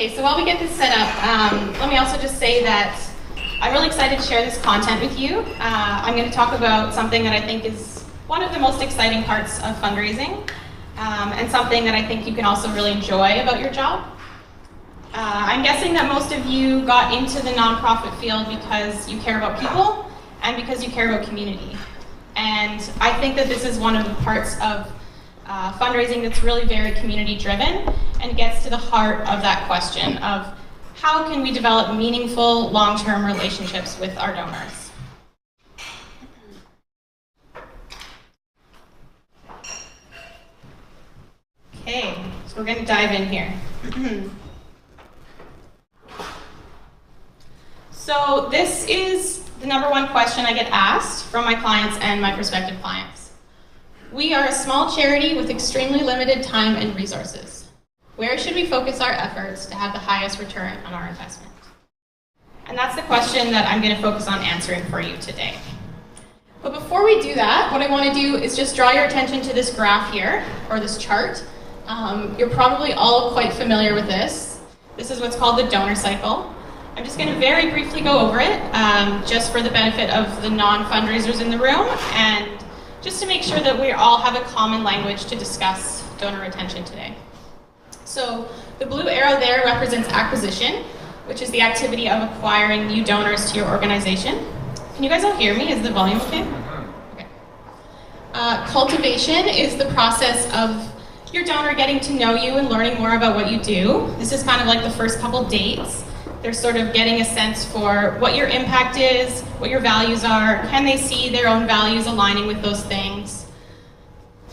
Okay, so while we get this set up, let me also just say that I'm really excited to share this content with you. I'm going to talk about something that I think is one of the most exciting parts of fundraising, and something that I think you can also really enjoy about your job. I'm guessing that most of you got into the nonprofit field because you care about people and because you care about community. And I think that this is one of the parts of fundraising that's really very community driven and gets to the heart of that question of how can we develop meaningful long-term relationships with our donors. Okay, so we're going to dive in here. So this is the #1 question I get asked from my clients and my prospective clients. We are a small charity with extremely limited time and resources. Where should we focus our efforts to have the highest return on our investment? And that's the question that I'm going to focus on answering for you today. But before we do that, what I want to do is just draw your attention to this graph here, or this chart. You're probably all quite familiar with this. This is what's called the donor cycle. I'm just going to very briefly go over it, just for the benefit of the non-fundraisers in the room, and just to make sure that we all have a common language to discuss donor retention today. So the blue arrow there represents acquisition, which is the activity of acquiring new donors to your organization. Can you guys all hear me? Is the volume okay? Okay. Cultivation is the process of your donor getting to know you and learning more about what you do. This is kind of like the first couple dates. They're sort of getting a sense for what your impact is, what your values are, can they see their own values aligning with those things.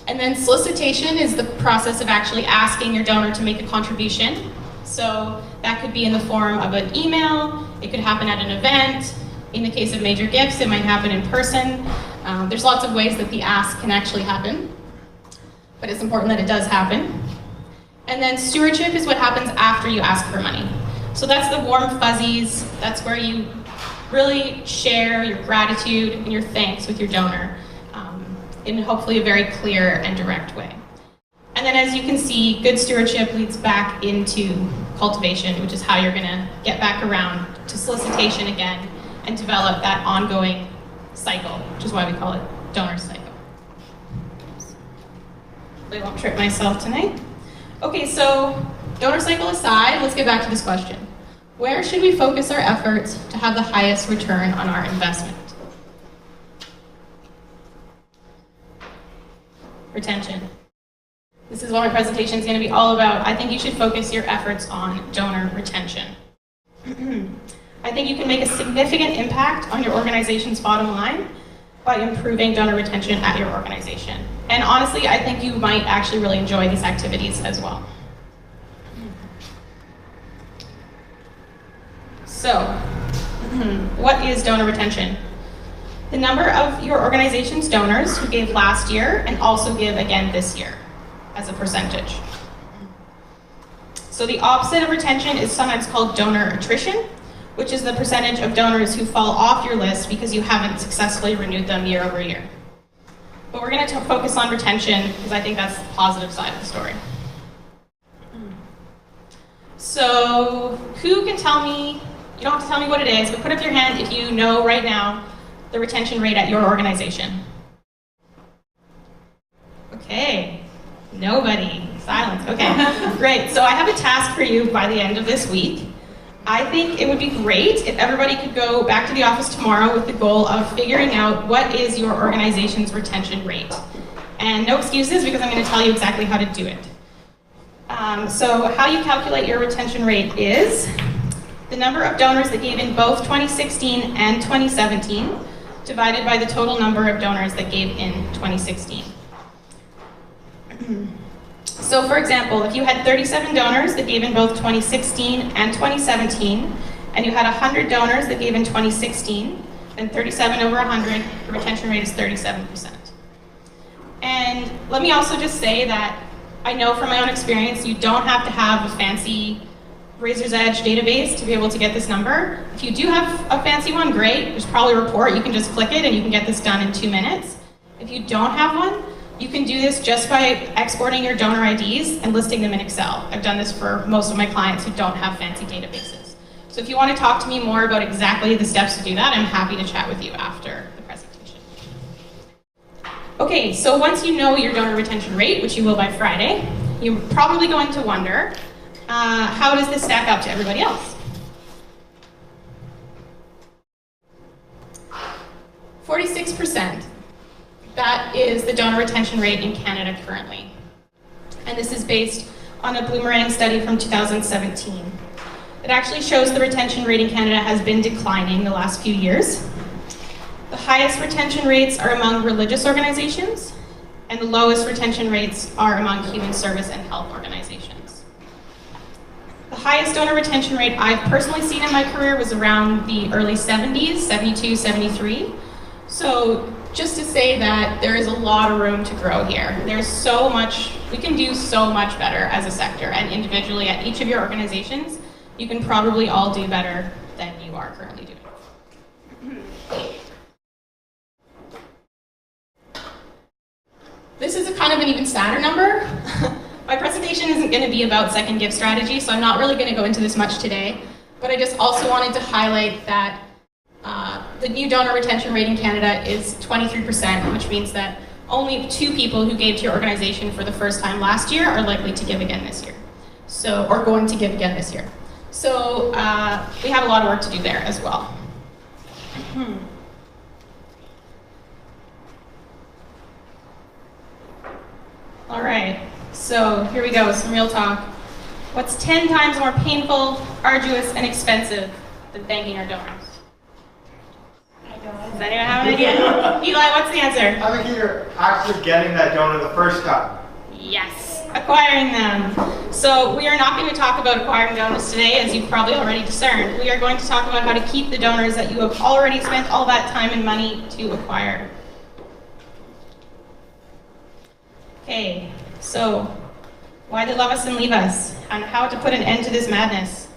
And then solicitation is the process of actually asking your donor to make a contribution. So that could be in the form of an email, it could happen at an event. In the case of major gifts, it might happen in person. There's lots of ways that the ask can actually happen, but it's important that it does happen. And then stewardship is what happens after you ask for money. So that's the warm fuzzies. That's where you really share your gratitude and your thanks with your donor in hopefully a very clear and direct way. And then as you can see, good stewardship leads back into cultivation, which is how you're going to get back around to solicitation again and develop that ongoing cycle, which is why we call it donor cycle. I won't trip myself tonight. Okay, so donor cycle aside, let's get back to this question. Where should we focus our efforts to have the highest return on our investment? Retention. This is what my presentation is going to be all about. I think you should focus your efforts on donor retention. I think you can make a significant impact on your organization's bottom line by improving donor retention at your organization. And honestly, I think you might actually really enjoy these activities as well. So, what is donor retention? The number of your organization's donors who gave last year and also give again this year as a percentage. So the opposite of retention is sometimes called donor attrition, which is the percentage of donors who fall off your list because you haven't successfully renewed them year over year. But we're going to focus on retention because I think that's the positive side of the story. So who can tell me, you don't have to tell me what it is, but put up your hand if you know right now the retention rate at your organization. Okay, nobody, silence, okay, great. So I have a task for you by the end of this week. I think it would be great if everybody could go back to the office tomorrow with the goal of figuring out what is your organization's retention rate. And no excuses, because I'm going to tell you exactly how to do it. So how you calculate your retention rate is the number of donors that gave in both 2016 and 2017 divided by the total number of donors that gave in 2016. So for example, if you had 37 donors that gave in both 2016 and 2017, and you had 100 donors that gave in 2016, then 37 over 100, the retention rate is 37%. And let me also just say that I know from my own experience, you don't have to have a fancy Razor's Edge database to be able to get this number. If you do have a fancy one, great. There's probably a report. You can just click it and you can get this done in 2 minutes. If you don't have one, You can do this just by exporting your donor IDs and listing them in Excel. I've done this for most of my clients who don't have fancy databases. So if you want to talk to me more about exactly the steps to do that, I'm happy to chat with you after the presentation. Okay, so once you know your donor retention rate, which you will by Friday, you're probably going to wonder, how does this stack up to everybody else? 46%. That is the donor retention rate in Canada currently. And this is based on a Bloomerang study from 2017. It actually shows the retention rate in Canada has been declining the last few years. The highest retention rates are among religious organizations, and the lowest retention rates are among human service and health organizations. The highest donor retention rate I've personally seen in my career was around the early 70s, 72, 73. So just to say that there is a lot of room to grow here. There's so much, we can do so much better as a sector, and individually at each of your organizations, you can probably all do better than you are currently doing. This is a kind of an even sadder number. My presentation isn't going to be about second gift strategy, so I'm not really going to go into this much today, but I just also wanted to highlight that the new donor retention rate in Canada is 23%, which means that only 2 people who gave to your organization for the first time last year are likely to give again this year, or going to give again this year. So we have a lot of work to do there as well. All right, so here we go, some real talk. What's 10 times more painful, arduous, and expensive than thanking our donors? Does anyone have an idea? Eli, what's the answer? I think you're actually getting that donor the first time. Yes, acquiring them. So we are not going to talk about acquiring donors today, as you've probably already discerned. We are going to talk about how to keep the donors that you have already spent all that time and money to acquire. Okay, so why they love us and leave us, and how to put an end to this madness.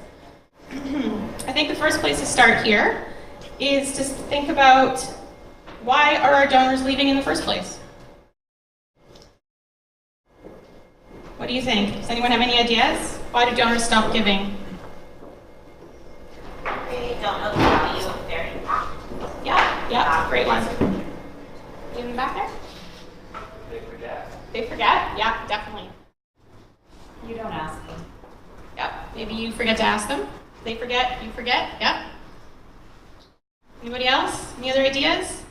I think the first place to start here is to think about, why are our donors leaving in the first place? What do you think? Does anyone have any ideas? Why do donors stop giving? They don't know the value of their impact. Yeah, great one. You in the back there? They forget. They forget? Yeah, definitely. You don't ask them. Yep, maybe you forget to ask them. They forget, you forget, yep. Anybody else? Any other ideas?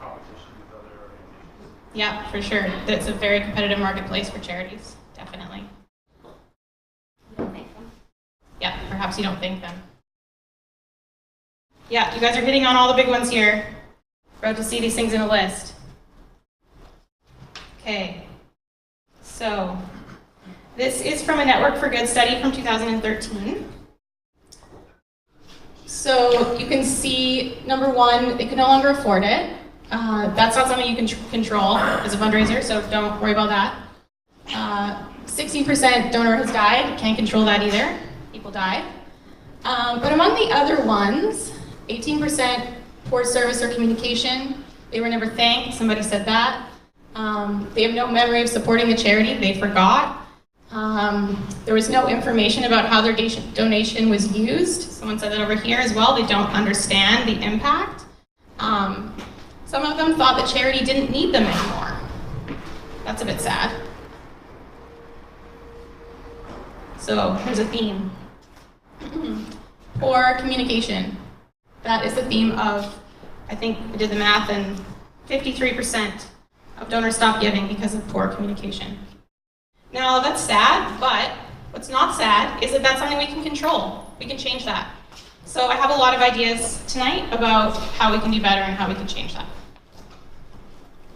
Competition with other organizations. Yeah, for sure. That's a very competitive marketplace for charities, definitely. You don't thank them. Yeah, perhaps you don't thank them. Yeah, you guys are hitting on all the big ones here. Proud to see these things in a list. Okay, so this is from a Network for Good study from 2013. So you can see, number one, they can no longer afford it. That's not something you can control as a fundraiser, so don't worry about that. 16% donor has died, can't control that either. People die. But among the other ones, 18% poor service or communication. They were never thanked, somebody said that. They have no memory of supporting the charity, they forgot. There was no information about how their donation was used. Someone said that over here as well. They don't understand the impact. Some of them thought that charity didn't need them anymore. That's a bit sad. So here's a theme. Poor communication. That is the theme of, I think we did the math, and 53% of donors stop giving because of poor communication. Now, that's sad, but what's not sad is that that's something we can control. We can change that. So I have a lot of ideas tonight about how we can do better and how we can change that.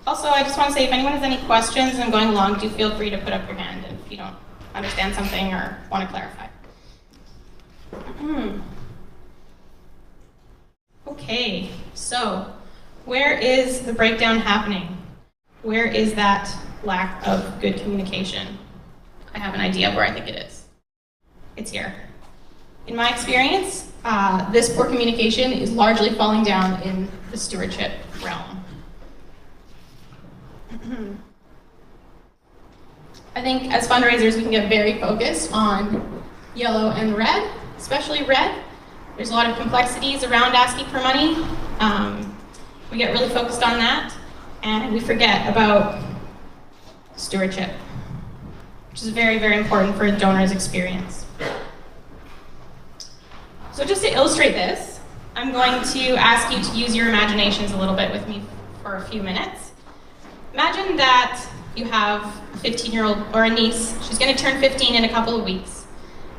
Also, I just want to say, if anyone has any questions and I'm going along, do feel free to put up your hand if you don't understand something or want to clarify. Okay, so where is the breakdown happening? Where is that lack of good communication? I have an idea of where I think it is. It's here. In my experience, this poor communication is largely falling down in the stewardship realm. I think as fundraisers, we can get very focused on yellow and red, especially red. There's a lot of complexities around asking for money. We get really focused on that, and we forget about stewardship, which is very, very important for a donor's experience. So just to illustrate this, I'm going to ask you to use your imaginations a little bit with me for a few minutes. Imagine that you have a 15-year-old or a niece. She's going to turn 15 in a couple of weeks.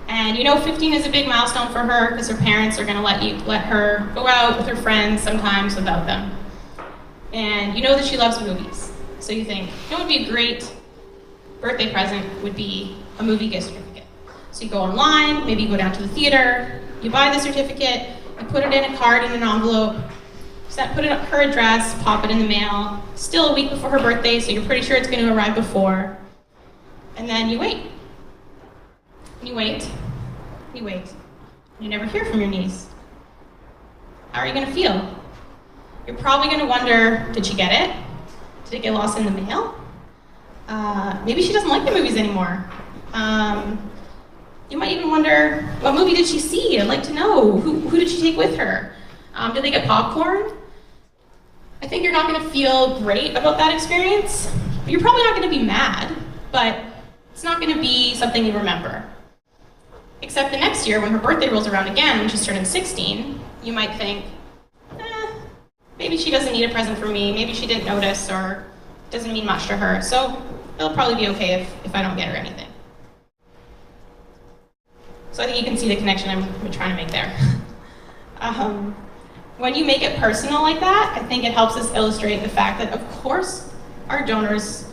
And you know 15 is a big milestone for her because her parents are going to let her go out with her friends sometimes without them. And you know that she loves movies. So you think, you know what would be a great birthday present would be a movie gift certificate. So you go online, maybe you go down to the theater, you buy the certificate, you put it in a card in an envelope, put it up her address, pop it in the mail, still a week before her birthday, so you're pretty sure it's going to arrive before. And then you wait. You wait. You wait. You never hear from your niece. How are you going to feel? You're probably going to wonder, did she get it? Did it get lost in the mail? Maybe she doesn't like the movies anymore. You might even wonder, what movie did she see? I'd like to know. Who did she take with her? Did they get popcorn? I think you're not going to feel great about that experience. You're probably not going to be mad, but it's not going to be something you remember. Except the next year, when her birthday rolls around again, when she's turning 16, you might think, maybe she doesn't need a present from me, maybe she didn't notice, or it doesn't mean much to her, so it'll probably be okay if I don't get her anything. So I think you can see the connection I'm trying to make there. When you make it personal like that, I think it helps us illustrate the fact that, of course, our donors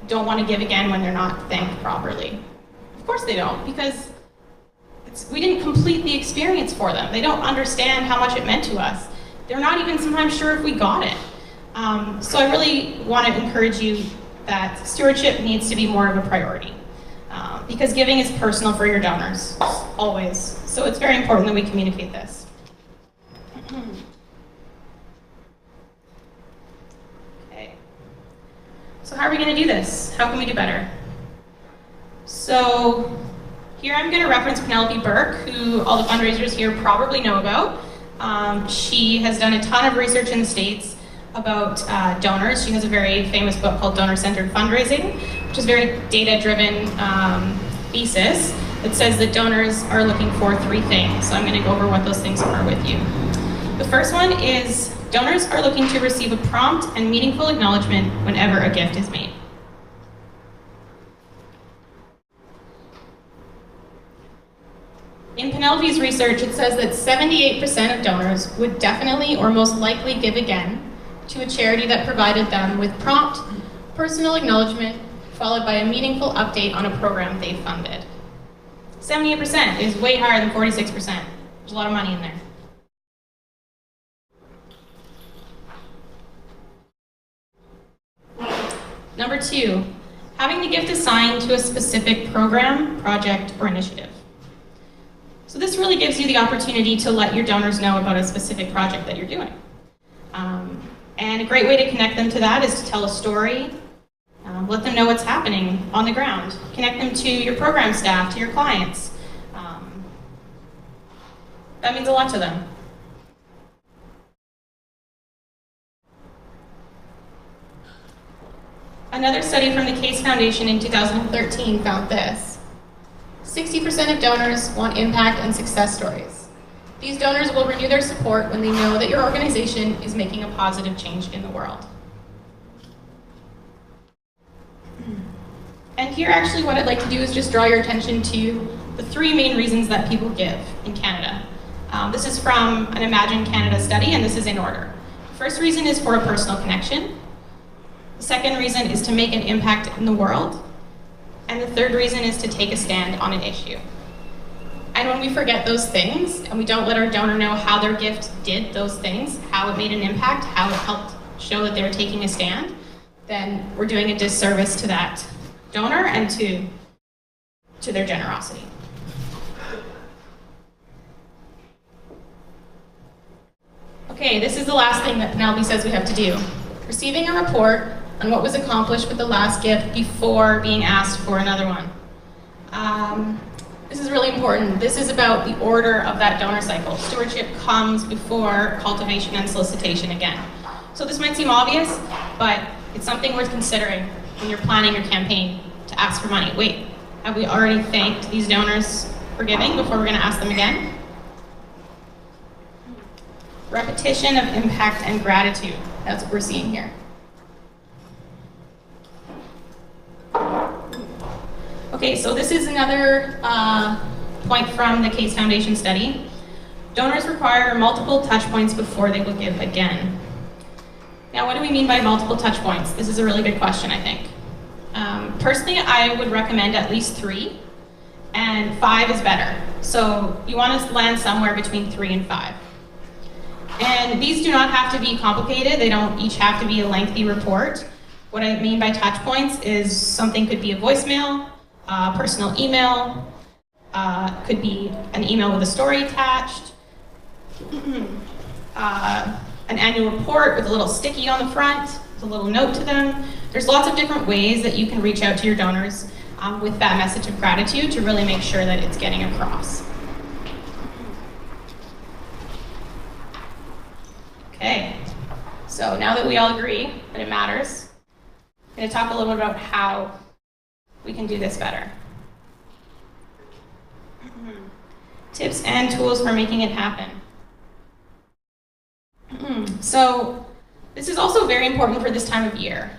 don't want to give again when they're not thanked properly. Of course they don't, because we didn't complete the experience for them. They don't understand how much it meant to us. They're not even sometimes sure if we got it. So I really want to encourage you that stewardship needs to be more of a priority. Because giving is personal for your donors, always. So it's very important that we communicate this. Okay. So how are we going to do this? How can we do better? So here I'm going to reference Penelope Burke, who all the fundraisers here probably know about. She has done a ton of research in the States about donors. She has a very famous book called Donor-Centered Fundraising, which is a very data-driven thesis that says that donors are looking for three things. So I'm going to go over what those things are with you. The first one is donors are looking to receive a prompt and meaningful acknowledgement whenever a gift is made. In Penelope's research, it says that 78% of donors would definitely or most likely give again to a charity that provided them with prompt, personal acknowledgement, followed by a meaningful update on a program they funded. 78% is way higher than 46%. There's a lot of money in there. Number two, having the gift assigned to a specific program, project, or initiative. So this really gives you the opportunity to let your donors know about a specific project that you're doing. And a great way to connect them to that is to tell a story, let them know what's happening on the ground, connect them to your program staff, to your clients. That means a lot to them. Another study from the Case Foundation in 2013 found this. 60% of donors want impact and success stories. These donors will renew their support when they know that your organization is making a positive change in the world. And here actually what I'd like to do is just draw your attention to the three main reasons that people give in Canada. This is from an Imagine Canada study, and this is in order. The first reason is for a personal connection. The second reason is to make an impact in the world. And the third reason is to take a stand on an issue. And when we forget those things, and we don't let our donor know how their gift did those things, how it made an impact, how it helped show that they're taking a stand, then we're doing a disservice to that donor and to their generosity. Okay, this is the last thing that Penelope says we have to do. Receiving a report on what was accomplished with the last gift before being asked for another one. This is really important. This is about the order of that donor cycle. Stewardship comes before cultivation and solicitation again. So this might seem obvious, but it's something worth considering when you're planning your campaign to ask for money. Wait, have we already thanked these donors for giving before we're going to ask them again? Repetition of impact and gratitude. That's what we're seeing here. Okay, so this is another point from the Case Foundation study. Donors require multiple touch points before they will give again. Now, what do we mean by multiple touch points? This is a really good question, I think. Personally, I would recommend at least 3, and 5 is better. So you want to land somewhere between 3 and 5. And these do not have to be complicated. They don't each have to be a lengthy report. What I mean by touch points is something could be a voicemail, personal email, could be an email with a story attached, an annual report with a little sticky on the front, with a little note to them. There's lots of different ways that you can reach out to your donors with that message of gratitude to really make sure that it's getting across. Okay, so now that we all agree that it matters, I'm going to talk a little bit about how we can do this better. Tips and tools for making it happen. So this is also very important for this time of year.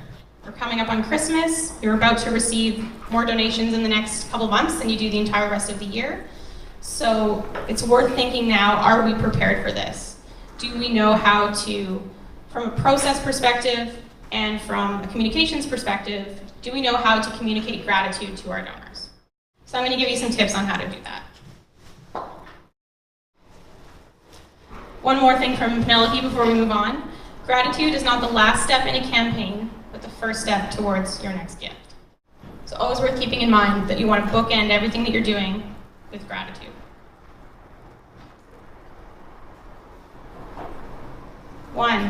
We're coming up on Christmas. You're about to receive more donations in the next couple months than you do the entire rest of the year. So it's worth thinking now, are we prepared for this? Do we know how to, from a process perspective and from a communications perspective, do we know how to communicate gratitude to our donors? So I'm going to give you some tips on how to do that. One more thing from Penelope before we move on. Gratitude is not the last step in a campaign, but the first step towards your next gift. So always worth keeping in mind that you want to bookend everything that you're doing with gratitude.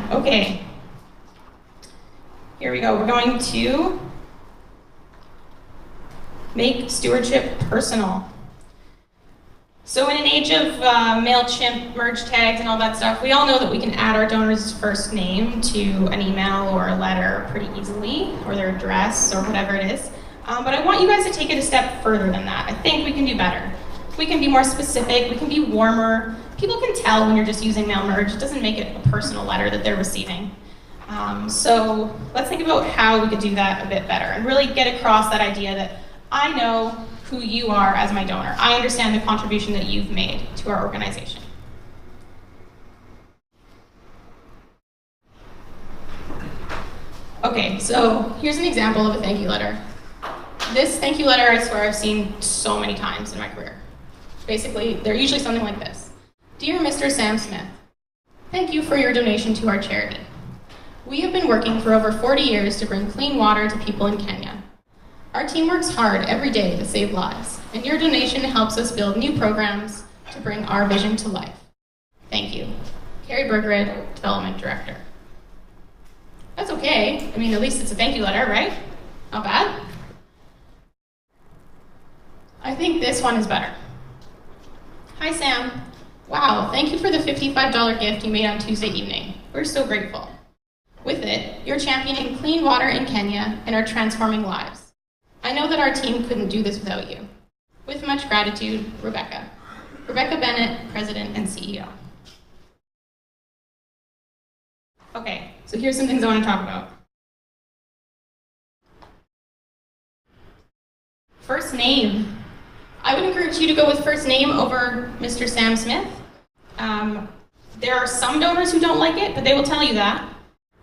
Okay. Here we go. We're going to make stewardship personal. So in an age of MailChimp, merge tags, and all that stuff, we all know that we can add our donor's first name to an email or a letter pretty easily, or their address, or whatever it is. But I want you guys to take it a step further than that. I think we can do better. We can be more specific, we can be warmer. People can tell when you're just using mail merge. It doesn't make it a personal letter that they're receiving. So let's think about how we could do that a bit better and really get across that idea that I know who you are as my donor. I understand the contribution that you've made to our organization. Okay, so here's an example of a thank you letter. This thank you letter, I swear I've seen so many times in my career. Basically, they're usually something like this. Dear Mr. Sam Smith, thank you for your donation to our charity. We have been working for over 40 years to bring clean water to people in Kenya. Our team works hard every day to save lives, and your donation helps us build new programs to bring our vision to life. Thank you. Carrie Bergered, Development Director. That's okay. I mean, at least it's a thank you letter, right? Not bad. I think this one is better. Hi, Sam. Wow, thank you for the $55 gift you made on Tuesday evening. We're so grateful. With it, you're championing clean water in Kenya and are transforming lives. I know that our team couldn't do this without you. With much gratitude, Rebecca. Rebecca Bennett, President and CEO. Okay, so here's some things I want to talk about. First name. I would encourage you to go with first name over Mr. Sam Smith. There are some donors who don't like it, but they will tell you that.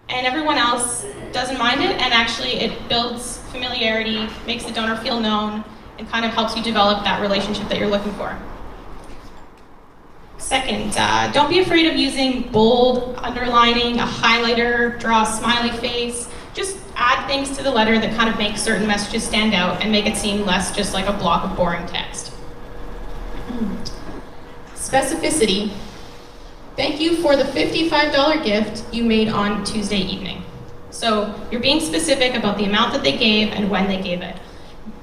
And everyone else doesn't mind it, and actually it builds familiarity, makes the donor feel known, and kind of helps you develop that relationship that you're looking for. Second, don't be afraid of using bold, underlining, a highlighter, draw a smiley face. Just add things to the letter that kind of make certain messages stand out and make it seem less just like a block of boring text. Specificity. Thank you for the $55 gift you made on Tuesday evening. So So you're being specific about the amount that they gave and when they gave it.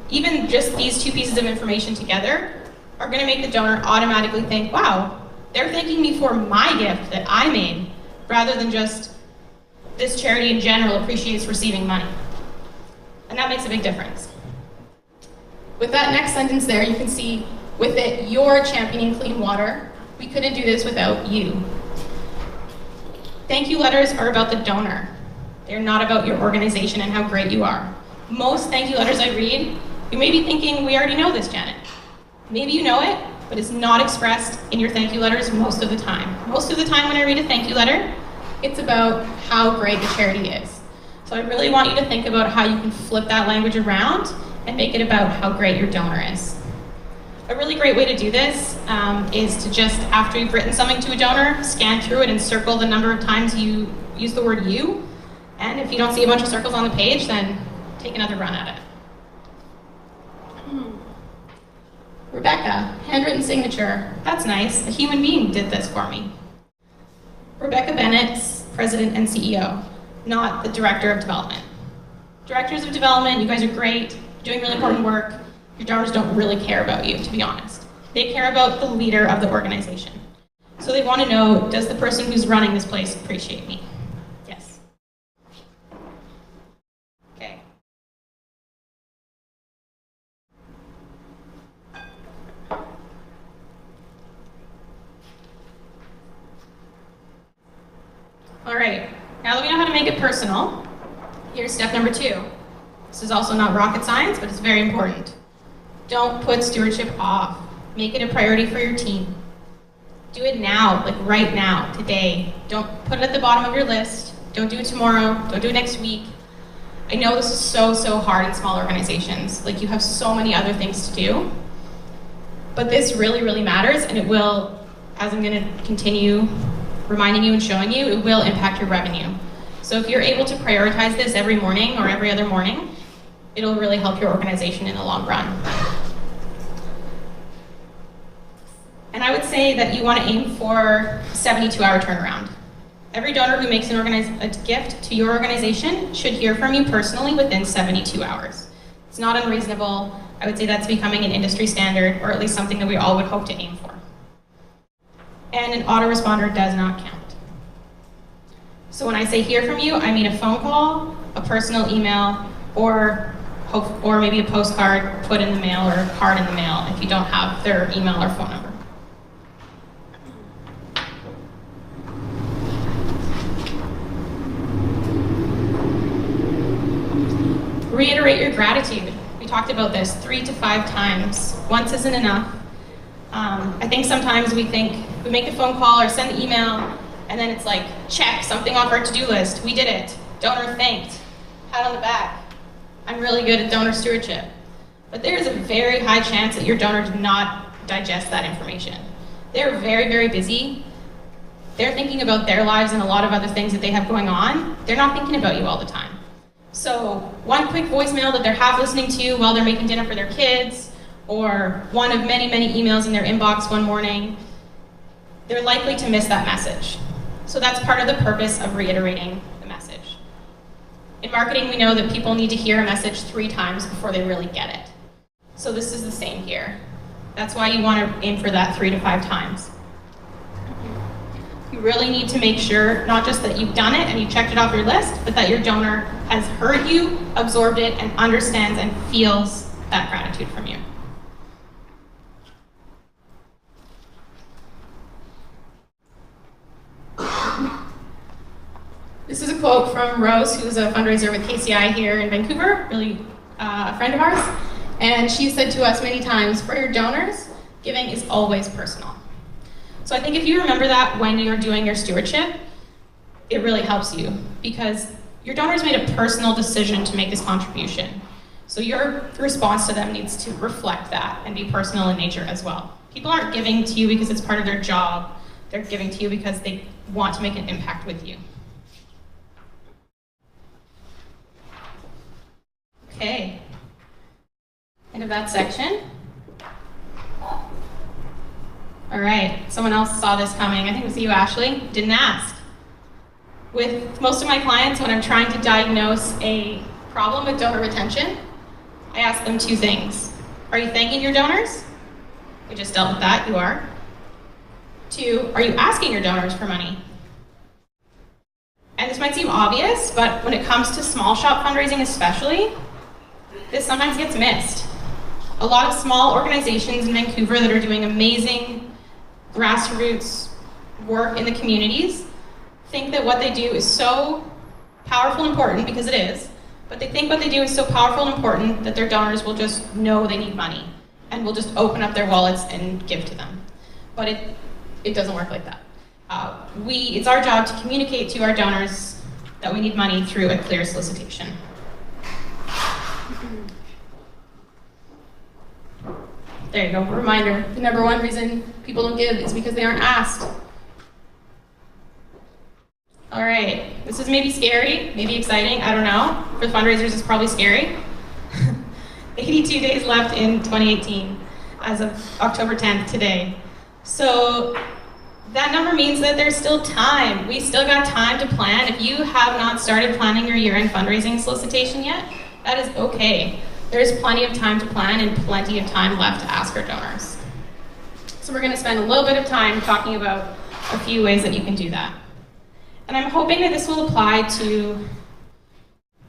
Even just these two pieces of information together are going to make the donor automatically think, wow, they're thanking me for my gift that I made, rather than just this charity in general appreciates receiving money. And that makes a big difference. With that next sentence there, you can see, with it, you're championing clean water. We couldn't do this without you. Thank you letters are about the donor. They're not about your organization and how great you are. Most thank you letters I read, you may be thinking, we already know this, Janet. Maybe you know it, but it's not expressed in your thank you letters most of the time. Most of the time when I read a thank you letter, it's about how great the charity is. So I really want you to think about how you can flip that language around and make it about how great your donor is. A really great way to do this is to just, after you've written something to a donor, scan through it and circle the number of times you use the word you. And if you don't see a bunch of circles on the page, then take another run at it. Rebecca, handwritten signature. That's nice. A human being did this for me. Rebecca Bennett's president and CEO, not the director of development. Directors of development, you guys are great, you're doing really important work. Your donors don't really care about you, to be honest. They care about the leader of the organization. So they want to know, does the person who's running this place appreciate me? Yes. Okay. All right, now that we know how to make it personal, here's step number 2. This is also not rocket science, but it's very important. Don't put stewardship off. Make it a priority for your team. Do it now, like right now, today. Don't put it at the bottom of your list. Don't do it tomorrow. Don't do it next week. I know this is so hard in small organizations. Like, you have so many other things to do. But this really matters, and it will, as I'm going to continue reminding you and showing you, it will impact your revenue. So if you're able to prioritize this every morning or every other morning, it'll really help your organization in the long run. And I would say that you want to aim for 72-hour turnaround. Every donor who makes a gift to your organization should hear from you personally within 72 hours. It's not unreasonable. I would say that's becoming an industry standard, or at least something that we all would hope to aim for. And an autoresponder does not count. So when I say hear from you, I mean a phone call, a personal email, or maybe a postcard put in the mail or a card in the mail if you don't have their email or phone number. Reiterate your gratitude. We talked about this 3 to 5 times. Once isn't enough. I think sometimes we make a phone call or send an email, and then it's like, check, something off our to-do list. We did it. Donor thanked. Pat on the back. I'm really good at donor stewardship. But there is a very high chance that your donor did not digest that information. They're very busy. They're thinking about their lives and a lot of other things that they have going on. They're not thinking about you all the time. So one quick voicemail that they're half listening to while they're making dinner for their kids, or one of many emails in their inbox one morning, they're likely to miss that message. So that's part of the purpose of reiterating the message. In marketing, we know that people need to hear a message 3 times before they really get it. So this is the same here. That's why you want to aim for that 3 to 5 times. You really need to make sure, not just that you've done it and you checked it off your list, but that your donor has heard you, absorbed it, and understands and feels that gratitude from you. This is a quote from Rose, who's a fundraiser with KCI here in Vancouver, really a friend of ours. And she said to us many times, for your donors, giving is always personal. So I think if you remember that when you're doing your stewardship, it really helps you, because your donors made a personal decision to make this contribution. So your response to them needs to reflect that and be personal in nature as well. People aren't giving to you because it's part of their job. They're giving to you because they want to make an impact with you. Okay, end of that section. All right, someone else saw this coming. I think it was you, Ashley. Didn't ask. With most of my clients, when I'm trying to diagnose a problem with donor retention, I ask them two things. Are you thanking your donors? We just dealt with that, you are. Two, are you asking your donors for money? And this might seem obvious, but when it comes to small shop fundraising especially, this sometimes gets missed. A lot of small organizations in Vancouver that are doing amazing grassroots work in the communities think that what they do is so powerful and important, because it is, but they think what they do is so powerful and important that their donors will just know they need money and will just open up their wallets and give to them. But it doesn't work like that. It's our job to communicate to our donors that we need money through a clear solicitation. There you go, reminder. The number one reason people don't give is because they aren't asked. All right, this is maybe scary, maybe exciting, I don't know. For the fundraisers, it's probably scary. 82 days left in 2018 as of October 10th today. So that number means that there's still time. We still got time to plan. If you have not started planning your year-end fundraising solicitation yet, that is okay. There's plenty of time to plan and plenty of time left to ask our donors. So we're gonna spend a little bit of time talking about a few ways that you can do that. And I'm hoping that this will apply to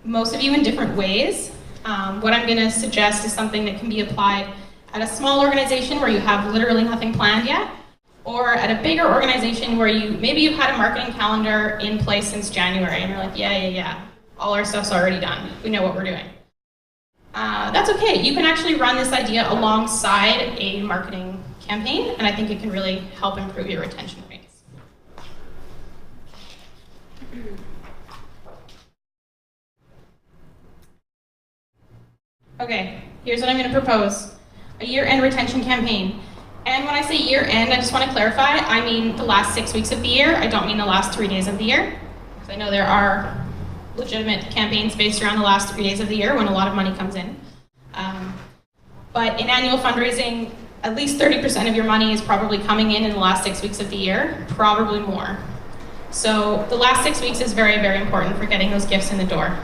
most of you in different ways. What I'm gonna suggest is something that can be applied at a small organization where you have literally nothing planned yet, or at a bigger organization where maybe you've had a marketing calendar in place since January and you're like, yeah, all our stuff's already done. We know what we're doing. That's okay. You can actually run this idea alongside a marketing campaign, and I think it can really help improve your retention rates. Okay, here's what I'm going to propose. A year-end retention campaign. And when I say year-end, I just want to clarify, I mean the last 6 weeks of the year. I don't mean the last 3 days of the year. Because I know there are legitimate campaigns based around the last 3 days of the year when a lot of money comes in. But in annual fundraising, at least 30% of your money is probably coming in the last 6 weeks of the year, probably more. So the last 6 weeks is very, very important for getting those gifts in the door.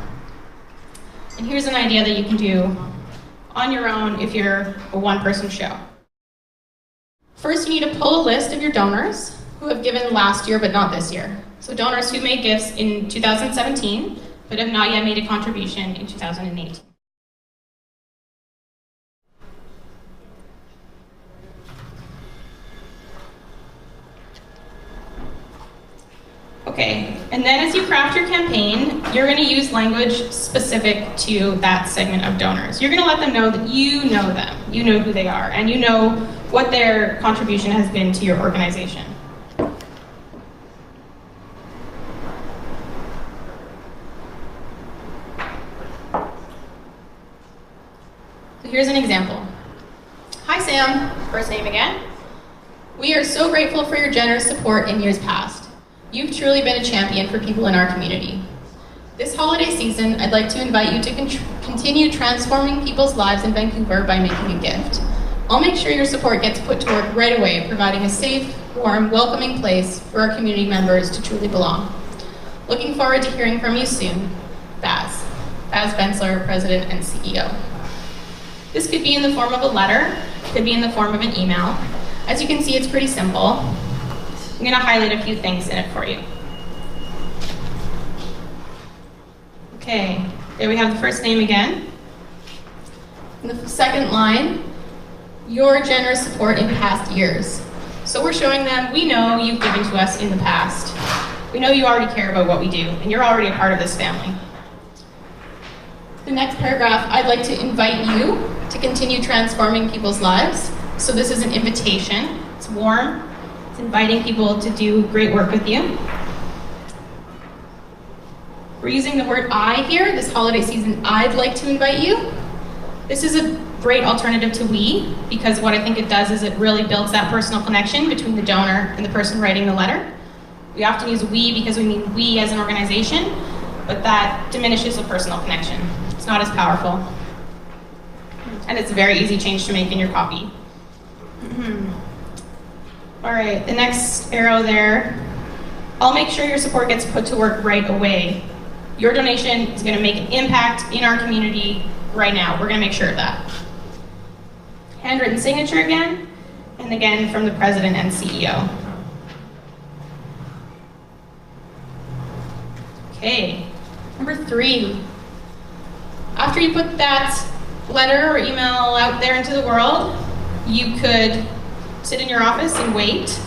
And here's an idea that you can do on your own if you're a one-person show. First, you need to pull a list of your donors who have given last year but not this year. So donors who made gifts in 2017 but have not yet made a contribution in 2018. Okay, and then as you craft your campaign, you're going to use language specific to that segment of donors. You're going to let them know that you know them, you know who they are, and you know what their contribution has been to your organization. So here's an example. Hi Sam, first name again. We are so grateful for your generous support in years past. You've truly been a champion for people in our community. This holiday season, I'd like to invite you to continue transforming people's lives in Vancouver by making a gift. I'll make sure your support gets put to work right away, providing a safe, warm, welcoming place for our community members to truly belong. Looking forward to hearing from you soon. Baz Bensler, President and CEO. This could be in the form of a letter, could be in the form of an email. As you can see, it's pretty simple. I'm going to highlight a few things in it for you. Okay, there we have the first name again. In the second line, your generous support in past years. So we're showing them, we know you've given to us in the past. We know you already care about what we do, and you're already a part of this family. The next paragraph, I'd like to invite you to continue transforming people's lives. So this is an invitation. It's warm. It's inviting people to do great work with you. We're using the word I here. This holiday season, I'd like to invite you. This is a great alternative to we, because what I think it does is it really builds that personal connection between the donor and the person writing the letter. We often use we because we mean we as an organization, but that diminishes the personal connection. It's not as powerful. And it's a very easy change to make in your copy. All right, the next arrow there I'll make sure your support gets put to work right away. Your donation is going to make an impact in our community right now. We're going to make sure of that. Handwritten signature again, and again from the president and CEO. Okay, number 3. After you put that letter or email out there into the world, you could sit in your office and wait,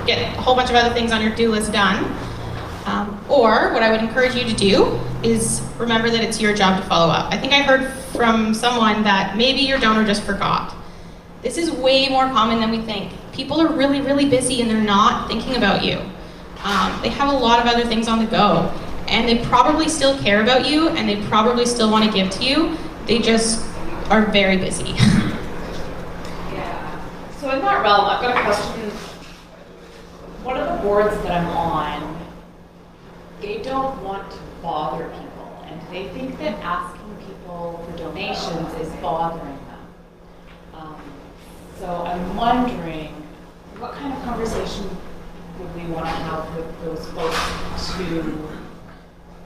get a whole bunch of other things on your do list done. Or what I would encourage you to do is remember that it's your job to follow up. I think I heard from someone that maybe your donor just forgot. This is way more common than we think. People are really, really busy and they're not thinking about you. They have a lot of other things on the go, and they probably still care about you, and they probably still want to give to you. They just are very busy. Yeah. So in that realm, I've got a question. One of the boards that I'm on, they don't want to bother people, and they think that asking people for donations is bothering them. So I'm wondering, what kind of conversation would we want to have with those folks to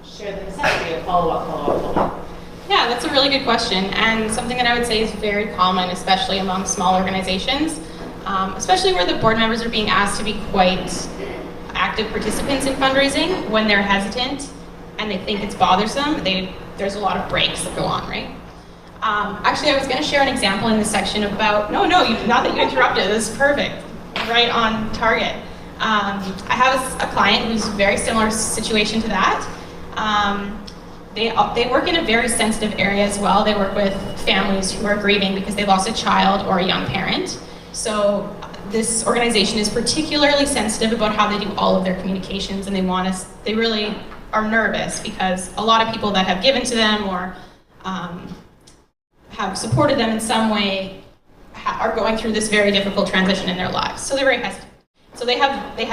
share the necessity of follow-up? Yeah, that's a really good question, and something that I would say is very common, especially among small organizations, especially where the board members are being asked to be quite active participants in fundraising. When they're hesitant and they think it's bothersome, there's a lot of breaks that go on, right? Actually, I was going to share an example in this section about, not that you interrupted, this is perfect, right on target. I have a client who's a very similar situation to that. They work in a very sensitive area as well. They work with families who are grieving because they lost a child or a young parent. So this organization is particularly sensitive about how they do all of their communications, and they really are nervous because a lot of people that have given to them or have supported them in some way are going through this very difficult transition in their lives. So they're very hesitant. So they have we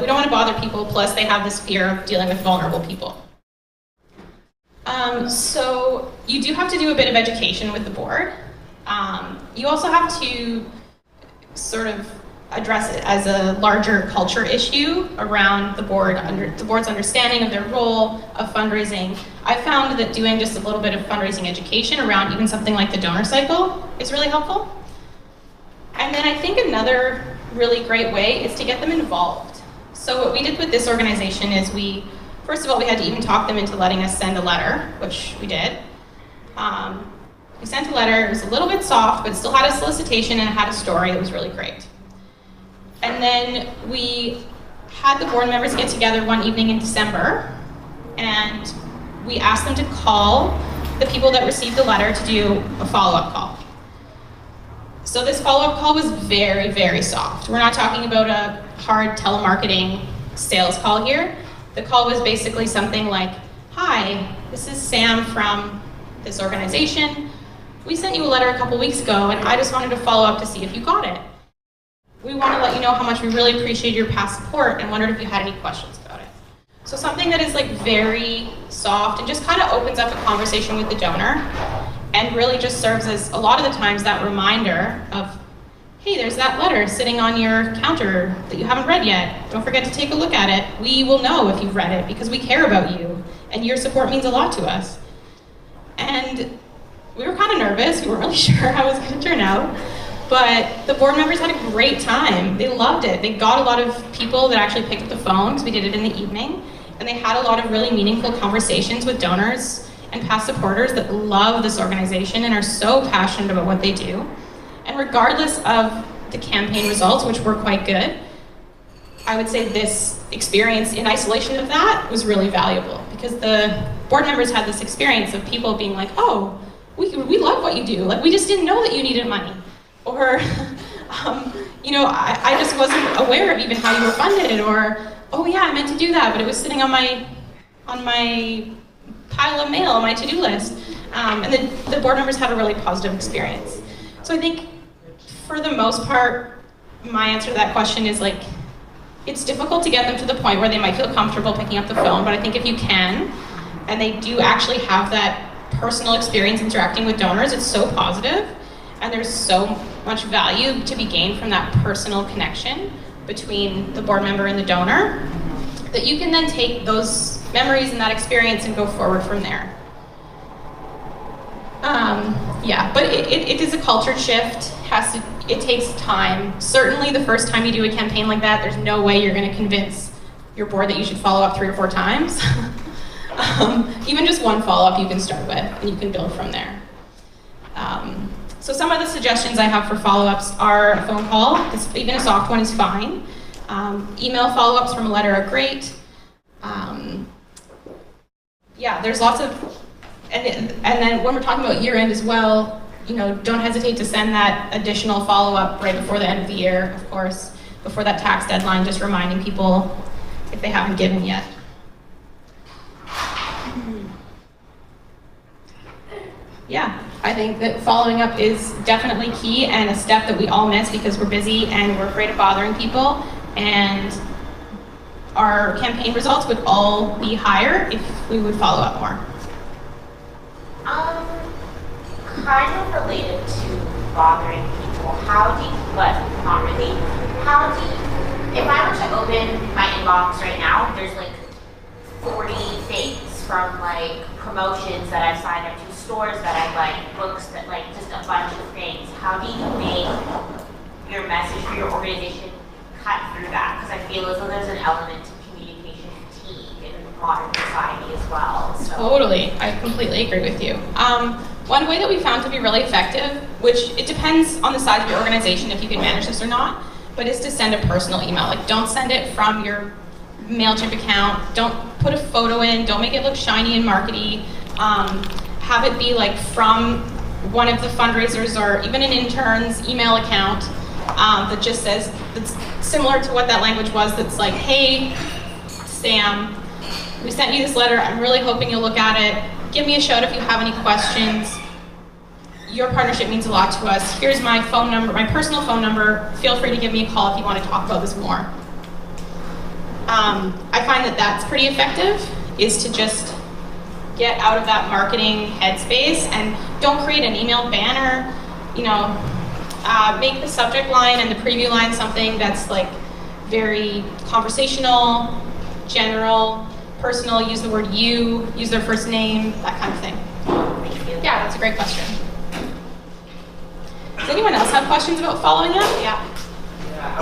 don't want to bother people, plus they have this fear of dealing with vulnerable people. So you do have to do a bit of education with the board. You also have to sort of address it as a larger culture issue around the board's understanding of their role of fundraising. I found that doing just a little bit of fundraising education around even something like the donor cycle is really helpful. And then I think another really great way is to get them involved. So what we did with this organization is first of all, we had to even talk them into letting us send a letter, which we did. We sent a letter. It was a little bit soft, but it still had a solicitation and it had a story. It was really great. And then we had the board members get together one evening in December, and we asked them to call the people that received the letter to do a follow-up call. So this follow-up call was very, very soft. We're not talking about a hard telemarketing sales call here. The call was basically something like, "Hi, this is Sam from this organization. We sent you a letter a couple weeks ago, and I just wanted to follow up to see if you got it. We want to let you know how much we really appreciate your past support and wondered if you had any questions about it." So something that is like very soft and just kind of opens up a conversation with the donor and really just serves as, a lot of the times, that reminder of, hey, there's that letter sitting on your counter that you haven't read yet. Don't forget to take a look at it. We will know if you've read it because we care about you and your support means a lot to us. And we were kind of nervous. We weren't really sure how it was going to turn out. But the board members had a great time. They loved it. They got a lot of people that actually picked up the phone, because we did it in the evening, and they had a lot of really meaningful conversations with donors and past supporters that love this organization and are so passionate about what they do. And regardless of the campaign results, which were quite good, I would say this experience in isolation of that was really valuable, because the board members had this experience of people being like, "Oh, we love what you do. Like, we just didn't know that you needed money." Or, I just wasn't aware of even how you were funded, or, "Oh yeah, I meant to do that, but it was sitting on my pile of mail on my to-do list." And the board members had a really positive experience. So I think, for the most part, my answer to that question is like, it's difficult to get them to the point where they might feel comfortable picking up the phone, but I think if you can, and they do actually have that personal experience interacting with donors, it's so positive. And there's so much value to be gained from that personal connection between the board member and the donor. that you can then take those memories and that experience and go forward from there. Yeah, but it is a culture shift. It takes time. Certainly the first time you do a campaign like that, there's no way you're going to convince your board that you should follow up 3 or 4 times. Even just one follow-up you can start with, and you can build from there. So some of the suggestions I have for follow-ups are a phone call. Even a soft one is fine. Email follow-ups from a letter are great. Yeah, there's lots of, and then when we're talking about year-end as well, you know, don't hesitate to send that additional follow-up right before the end of the year, of course, before that tax deadline, just reminding people if they haven't given yet. Yeah, I think that following up is definitely key and a step that we all miss because we're busy and we're afraid of bothering people, and our campaign results would all be higher if we would follow up more. Kind of related to bothering people. If I were to open my inbox right now, there's like 40 things from like promotions that I've signed up to, stores that I like, books that like, just a bunch of things. How do you make your message for your organization cut through that? Because I feel as though there's an element of communication fatigue in modern society as well. So. Totally, I completely agree with you. One way that we found to be really effective, which it depends on the size of your organization if you can manage this or not, but is to send a personal email. Like, don't send it from your MailChimp account. Don't put a photo in. Don't make it look shiny and markety. Have it be like from one of the fundraisers or even an intern's email account that just says, that's similar to what that language was, that's like, hey, Sam, we sent you this letter. I'm really hoping you'll look at it. Give me a shout if you have any questions. Your partnership means a lot to us. Here's my phone number, my personal phone number. Feel free to give me a call if you want to talk about this more. I find that that's pretty effective, is to just get out of that marketing headspace and don't create an email banner. You know, make the subject line and the preview line something that's like very conversational, general, personal. Use the word you, use their first name, that kind of thing. Yeah, that's a great question. Does anyone else have questions about following up? Yeah. Yeah,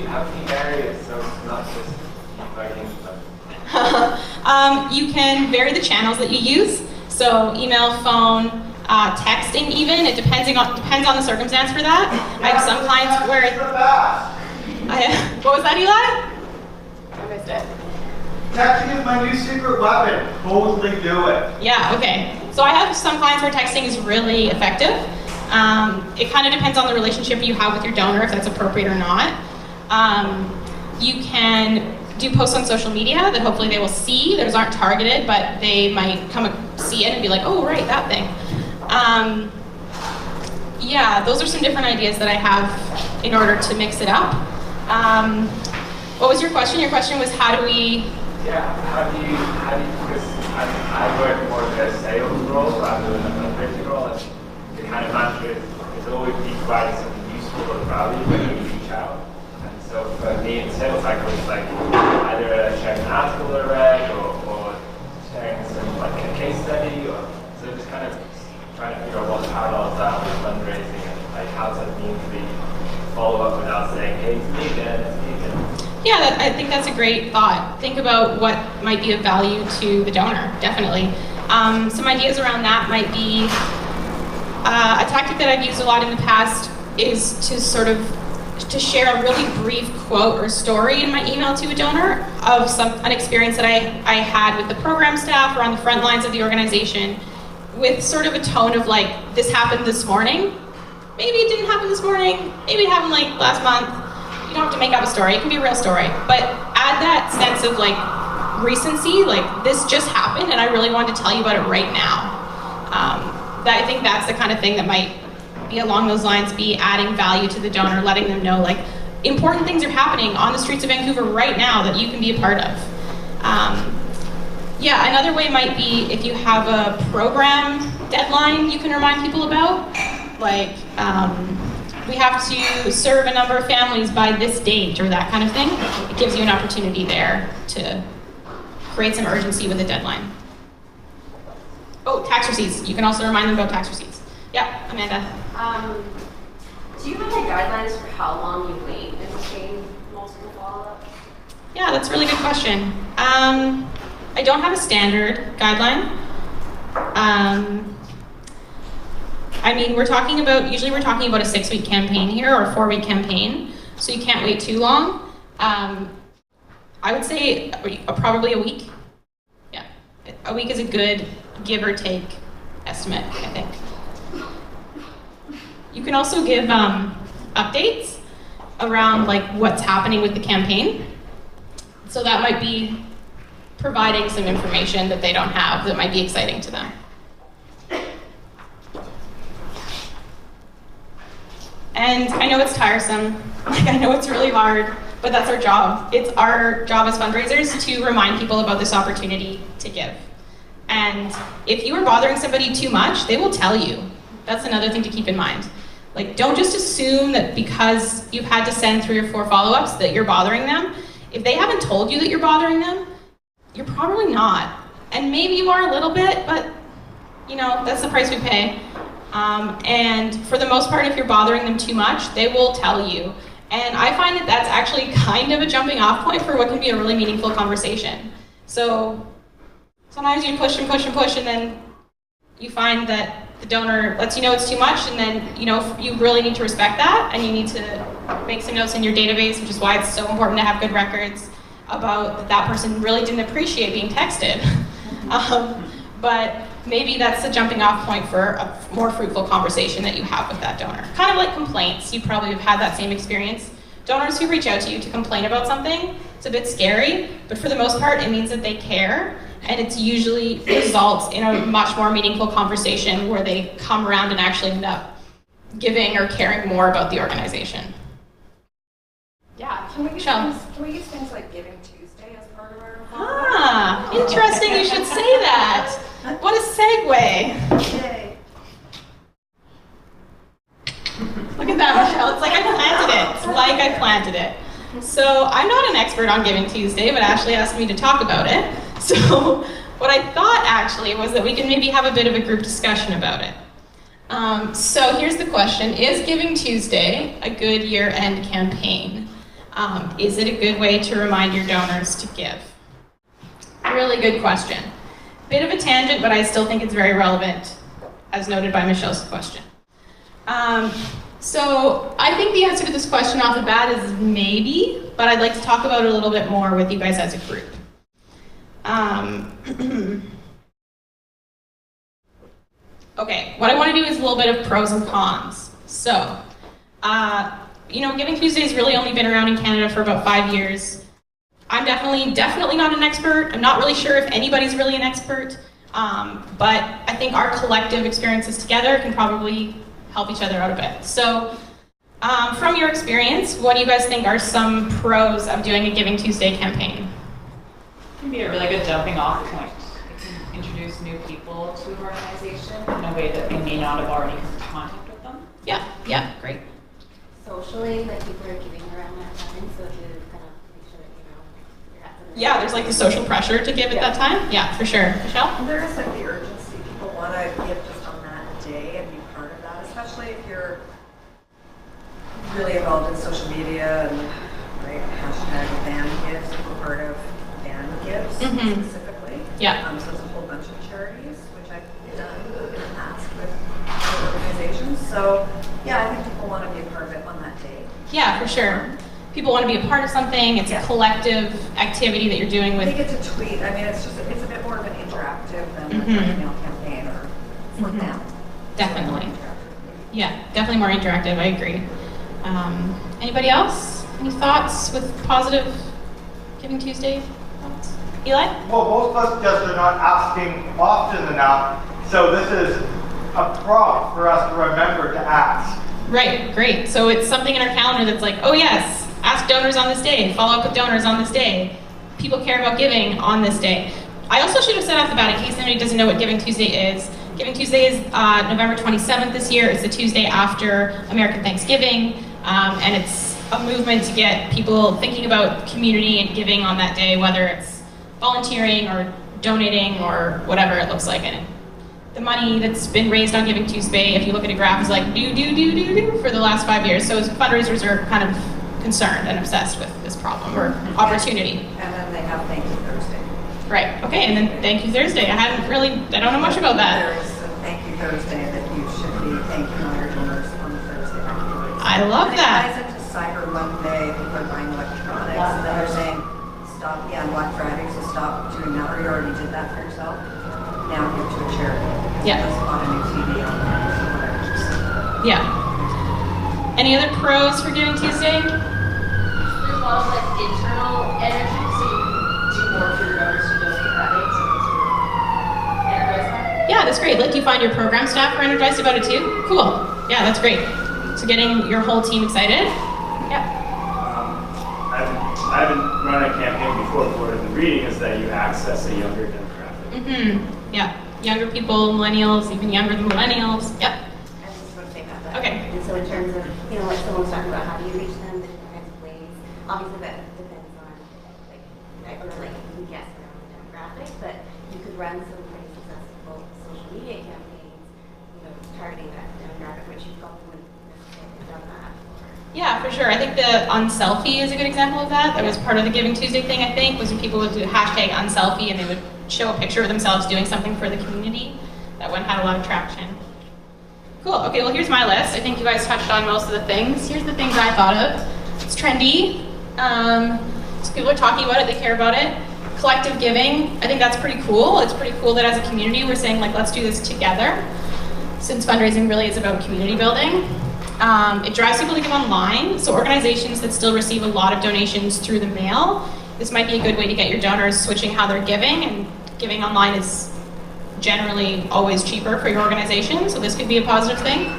how can you vary it so it's not just inviting them? You can vary the channels that you use. So email, phone, texting even. It depends on the circumstance for that. I have some clients where what was that, Eli? I missed it. Texting is my new secret weapon. Totally do it. Yeah, okay. So I have some clients where texting is really effective. It kind of depends on the relationship you have with your donor, if that's appropriate or not. You can do posts on social media that hopefully they will see. Those aren't targeted, but they might come and see it and be like, oh, right, that thing. Yeah, those are some different ideas that I have in order to mix it up. What was your question? Your question was how do we... Yeah, how do you, because I work more in a sales role rather than a fundraising role, and the kind of mantra is always be providing something useful or valuable when you reach out. And so for me in sales cycle, it's like either sharing an article I read or sharing some like a case study, or so just kind of trying to figure out what the parallels are with fundraising and like how to meaningfully follow up without saying, hey, it's me again, it's me again. Yeah, I think that's a great thought. Think about what might be of value to the donor, definitely. Some ideas around that might be, a tactic that I've used a lot in the past is to share a really brief quote or story in my email to a donor of an experience that I had with the program staff or on the front lines of the organization, with sort of a tone of like, this happened this morning. Maybe it didn't happen this morning, maybe it happened like last month. You don't have to make up a story, it can be a real story, but add that sense of like recency, like this just happened and I really wanted to tell you about it right now. I think that's the kind of thing that might be along those lines, be adding value to the donor, letting them know like important things are happening on the streets of Vancouver right now that you can be a part of. Yeah, another way might be if you have a program deadline you can remind people about, like we have to serve a number of families by this date or that kind of thing. It gives you an opportunity there to create some urgency with a deadline. Oh, tax receipts. You can also remind them about tax receipts. Yeah, Amanda. Do you have any guidelines for how long you wait in between multiple follow-ups? Yeah, that's a really good question. I don't have a standard guideline. I mean, usually we're talking about a 6-week campaign here or a 4-week campaign, so you can't wait too long. I would say probably a week. Yeah, a week is a good give or take estimate, I think. You can also give updates around like what's happening with the campaign. So that might be providing some information that they don't have that might be exciting to them. And I know it's tiresome, like I know it's really hard, but that's our job. It's our job as fundraisers to remind people about this opportunity to give. And if you are bothering somebody too much, they will tell you. That's another thing to keep in mind. Like, don't just assume that because you've had to send 3 or 4 follow-ups that you're bothering them. If they haven't told you that you're bothering them, you're probably not. And maybe you are a little bit, but you know, that's the price we pay. And for the most part, if you're bothering them too much, they will tell you. And I find that that's actually kind of a jumping off point for what can be a really meaningful conversation. So sometimes you push and push and push, and then you find that the donor lets you know it's too much, and then you really need to respect that, and you need to make some notes in your database, which is why it's so important to have good records about that person really didn't appreciate being texted. But maybe that's the jumping off point for a more fruitful conversation that you have with that donor. Kind of like complaints, you probably have had that same experience. Donors who reach out to you to complain about something, it's a bit scary, but for the most part, it means that they care, and it usually results in a much more meaningful conversation where they come around and actually end up giving or caring more about the organization. Yeah. Can we use things like Giving Tuesday as part of our Interesting you should say that. What a segue. Yay. Look at that, Michelle. It's like I planted it. So I'm not an expert on Giving Tuesday, but Ashley asked me to talk about it. So what I thought actually was that we could maybe have a bit of a group discussion about it. So here's the question. Is Giving Tuesday a good year-end campaign? Is it a good way to remind your donors to give? Really good question. Bit of a tangent, but I still think it's very relevant, as noted by Michelle's question. So I think the answer to this question off the bat is maybe, but I'd like to talk about it a little bit more with you guys as a group. Okay, what I want to do is a little bit of pros and cons. So, Giving Tuesday's really only been around in Canada for about 5 years. I'm definitely not an expert. I'm not really sure if anybody's really an expert, but I think our collective experiences together can probably help each other out a bit. So, from your experience, what do you guys think are some pros of doing a Giving Tuesday campaign? It can be a really good jumping off point. It can introduce new people to an organization in a way that they may not have already come into contact with them. Yeah, great. Socially, like people are giving around that time, so if you kind of make sure that you're at the Yeah, there's like the social pressure to give at that time. Yeah, for sure. Michelle? And there is like the urgency. People want to give just on that day and be part of that, especially if you're really involved in social media and hashtag ban gives, people part of ban gives specifically. Yeah. So it's a whole bunch of charities, which I've done in the past with other organizations. So yeah, I think people want to be a part of it on that day. Yeah, for sure. People want to be a part of something. It's a collective activity that you're doing with. They get to tweet. I mean, it's a bit more of an interactive than like an email campaign or for them. Definitely. Yeah, definitely more interactive. I agree. Anybody else? Any thoughts with positive Giving Tuesday thoughts? Eli? Well, most of us just are not asking often enough, so this is a prompt for us to remember to ask. Right, great. So it's something in our calendar that's like, oh yes, ask donors on this day, follow up with donors on this day. People care about giving on this day. I also should have said off the bat, in case anybody doesn't know what Giving Tuesday is Giving Tuesday is November 27th this year. It's the Tuesday after American Thanksgiving, and it's a movement to get people thinking about community and giving on that day, whether it's volunteering or donating or whatever it looks like. And the money that's been raised on Giving Tuesday, if you look at a graph, is like do for the last 5 years. So fundraisers are kind of concerned and obsessed with this problem or opportunity. And then they have Thank You Thursday. Right, okay, and then Thank You Thursday. I don't know much about that. There is a Thank You Thursday that you should be thanking all your donors on the Thursday afterwards. I love and that. It ties into Cyber Monday, people are buying electronics, and then they're saying, stop, yeah, on Black Friday, so stop doing that, or you already did that for yourself. Now give to a charity. Yeah. Just bought a new TV on that, or whatever. Yeah. Any other pros for Giving Tuesday? There's a lot of like internal energy, so you can do more for your donors to donate that day, so it's energized. Yeah, that's great. Like, do you find your program staff are energized about it too? Cool. Yeah, that's great. So getting your whole team excited? Yeah. I haven't run a campaign before, but what I've been reading is that you access a younger demographic. Yeah. Younger people, millennials, even younger than millennials. Yep. I just want to say about that. Okay. And so in terms of, like someone's talking about how do you reach them, the different kinds of ways, obviously that depends on, you can guess around the demographic, but you could run some pretty successful social media campaigns, targeting that demographic, which you probably wouldn't necessarily have done that. Yeah, for sure. I think the unselfie is a good example of that. That was part of the Giving Tuesday thing, I think, was when people would do hashtag unselfie and they would show a picture of themselves doing something for the community. That one had a lot of traction. Cool. Okay, well, here's my list. I think you guys touched on most of the things. Here's the things I thought of. It's trendy. So people are talking about it, they care about it. Collective giving, I think that's pretty cool. It's pretty cool that as a community we're saying, like, let's do this together, since fundraising really is about community building. It drives people to give online, so organizations that still receive a lot of donations through the mail, this might be a good way to get your donors switching how they're giving, and giving online is generally always cheaper for your organization, so this could be a positive thing.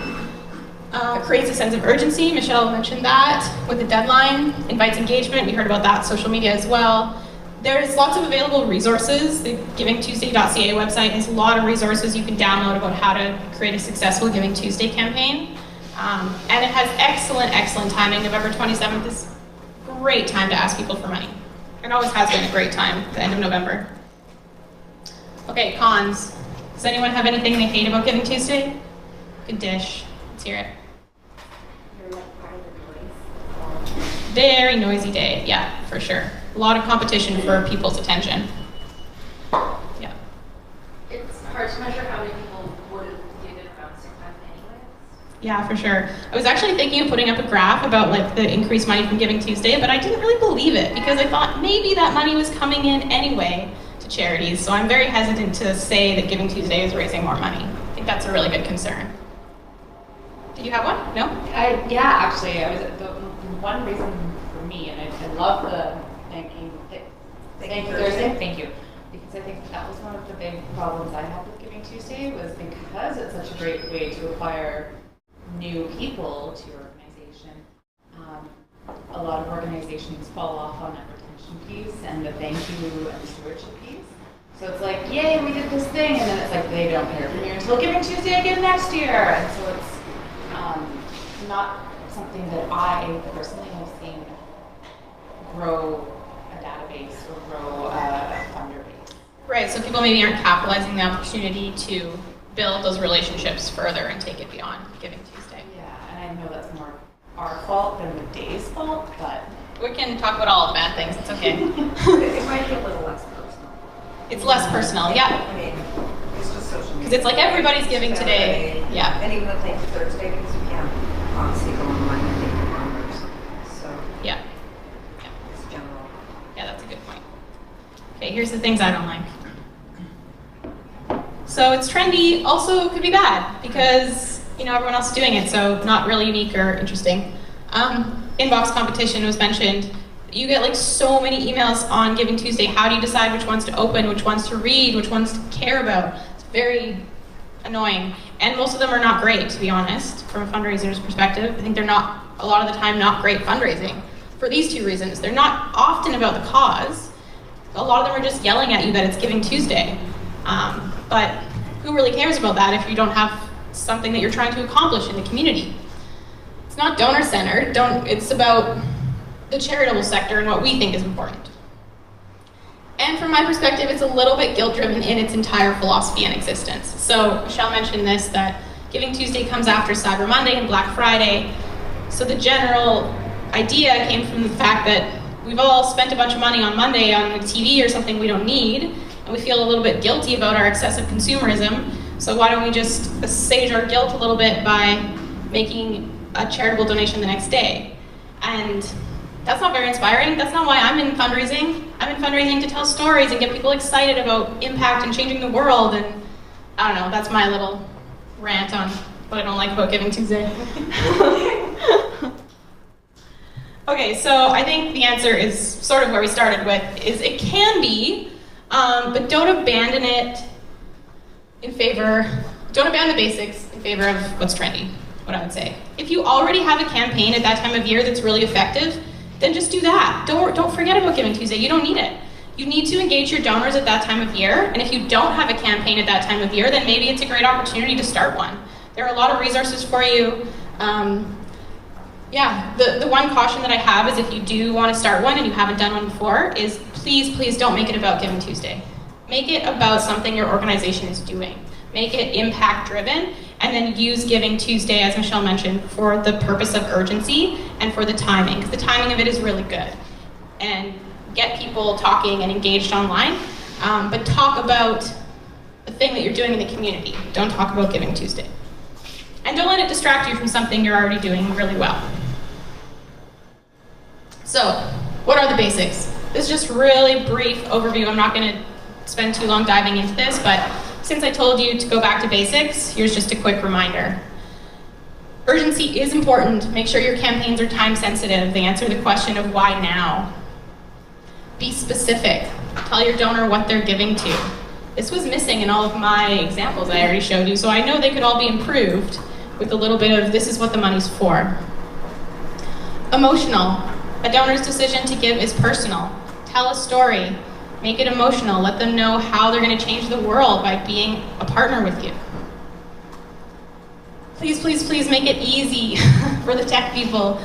Creates a sense of urgency, Michelle mentioned that, with the deadline, invites engagement, we heard about that, social media as well. There's lots of available resources. The givingtuesday.ca website has a lot of resources you can download about how to create a successful Giving Tuesday campaign. And it has excellent timing. November 27th is a great time to ask people for money. It always has been a great time, the end of November. Okay, cons. Does anyone have anything they hate about Giving Tuesday? Good dish. Let's hear it. You're like part of the noise. Very noisy day, yeah, for sure. A lot of competition for people's attention. Yeah. It's hard to measure how many people would have given around the same time anyway. Yeah, for sure. I was actually thinking of putting up a graph about like the increased money from Giving Tuesday, but I didn't really believe it because I thought maybe that money was coming in anyway to charities. So I'm very hesitant to say that Giving Tuesday is raising more money. I think that's a really good concern. Did you have one? No? Yeah, actually, the one reason for me, and I love the thank you Thursday, thank you, because I think that was one of the big problems I had with Giving Tuesday, was because it's such a great way to acquire new people to your organization. A lot of organizations fall off on that retention piece and the thank you and the stewardship piece. So it's like, yay, we did this thing, and then it's like they don't hear from you until Giving Tuesday again next year, and so it's not something that I personally have seen grow a database or grow a funder base. Right, so people maybe aren't capitalizing the opportunity to build those relationships further and take it beyond Giving Tuesday. Yeah, and I know that's more our fault than the day's fault, but We can talk about all the bad things, it's okay. It might be a little less personal. It's less personal, yeah. I mean, it's just social media. Because it's like everybody's giving today, Saturday, yeah. And even the Thank You Thursday, because you can't honestly go online and thank your members. So Yeah, it's general. yeah, that's a good point. Okay, here's the things I don't like. So it's trendy, also could be bad, because everyone else is doing it, so not really unique or interesting. Inbox competition was mentioned. You get like so many emails on Giving Tuesday. How do you decide which ones to open, which ones to read, which ones to care about? It's very annoying. And most of them are not great, to be honest, from a fundraiser's perspective. I think they're not, a lot of the time, not great fundraising. For these two reasons. They're not often about the cause. A lot of them are just yelling at you that it's Giving Tuesday. But who really cares about that if you don't have something that you're trying to accomplish in the community? It's not donor-centered. It's about the charitable sector and what we think is important. And from my perspective, it's a little bit guilt-driven in its entire philosophy and existence. So Michelle mentioned this, that Giving Tuesday comes after Cyber Monday and Black Friday. So the general idea came from the fact that we've all spent a bunch of money on Monday on a TV or something we don't need, and we feel a little bit guilty about our excessive consumerism. So why don't we just assuage our guilt a little bit by making a charitable donation the next day? And that's not very inspiring. That's not why I'm in fundraising. I'm in fundraising to tell stories and get people excited about impact and changing the world. And I don't know, that's my little rant on what I don't like about Giving Tuesday. Okay, so I think the answer is sort of where we started with, is it can be, but don't abandon it don't abandon the basics in favor of what's trendy, what I would say. If you already have a campaign at that time of year that's really effective, then just do that. Don't forget about Giving Tuesday, you don't need it. You need to engage your donors at that time of year, and if you don't have a campaign at that time of year, then maybe it's a great opportunity to start one. There are a lot of resources for you. Yeah, the one caution that I have is if you do want to start one and you haven't done one before, is please don't make it about Giving Tuesday. Make it about something your organization is doing. Make it impact driven, and then use Giving Tuesday, as Michelle mentioned, for the purpose of urgency and for the timing, because the timing of it is really good. And get people talking and engaged online, but talk about the thing that you're doing in the community. Don't talk about Giving Tuesday. And don't let it distract you from something you're already doing really well. So, what are the basics? This is just a really brief overview. I'm not going to spend too long diving into this, but since I told you to go back to basics, here's just a quick reminder. Urgency is important. Make sure your campaigns are time sensitive. They answer the question of why now. Be specific. Tell your donor what they're giving to. This was missing in all of my examples I already showed you, so I know they could all be improved with a little bit of this is what the money's for. Emotional. A donor's decision to give is personal. Tell a story. Make it emotional. Let them know how they're going to change the world by being a partner with you. Please make it easy for the tech people.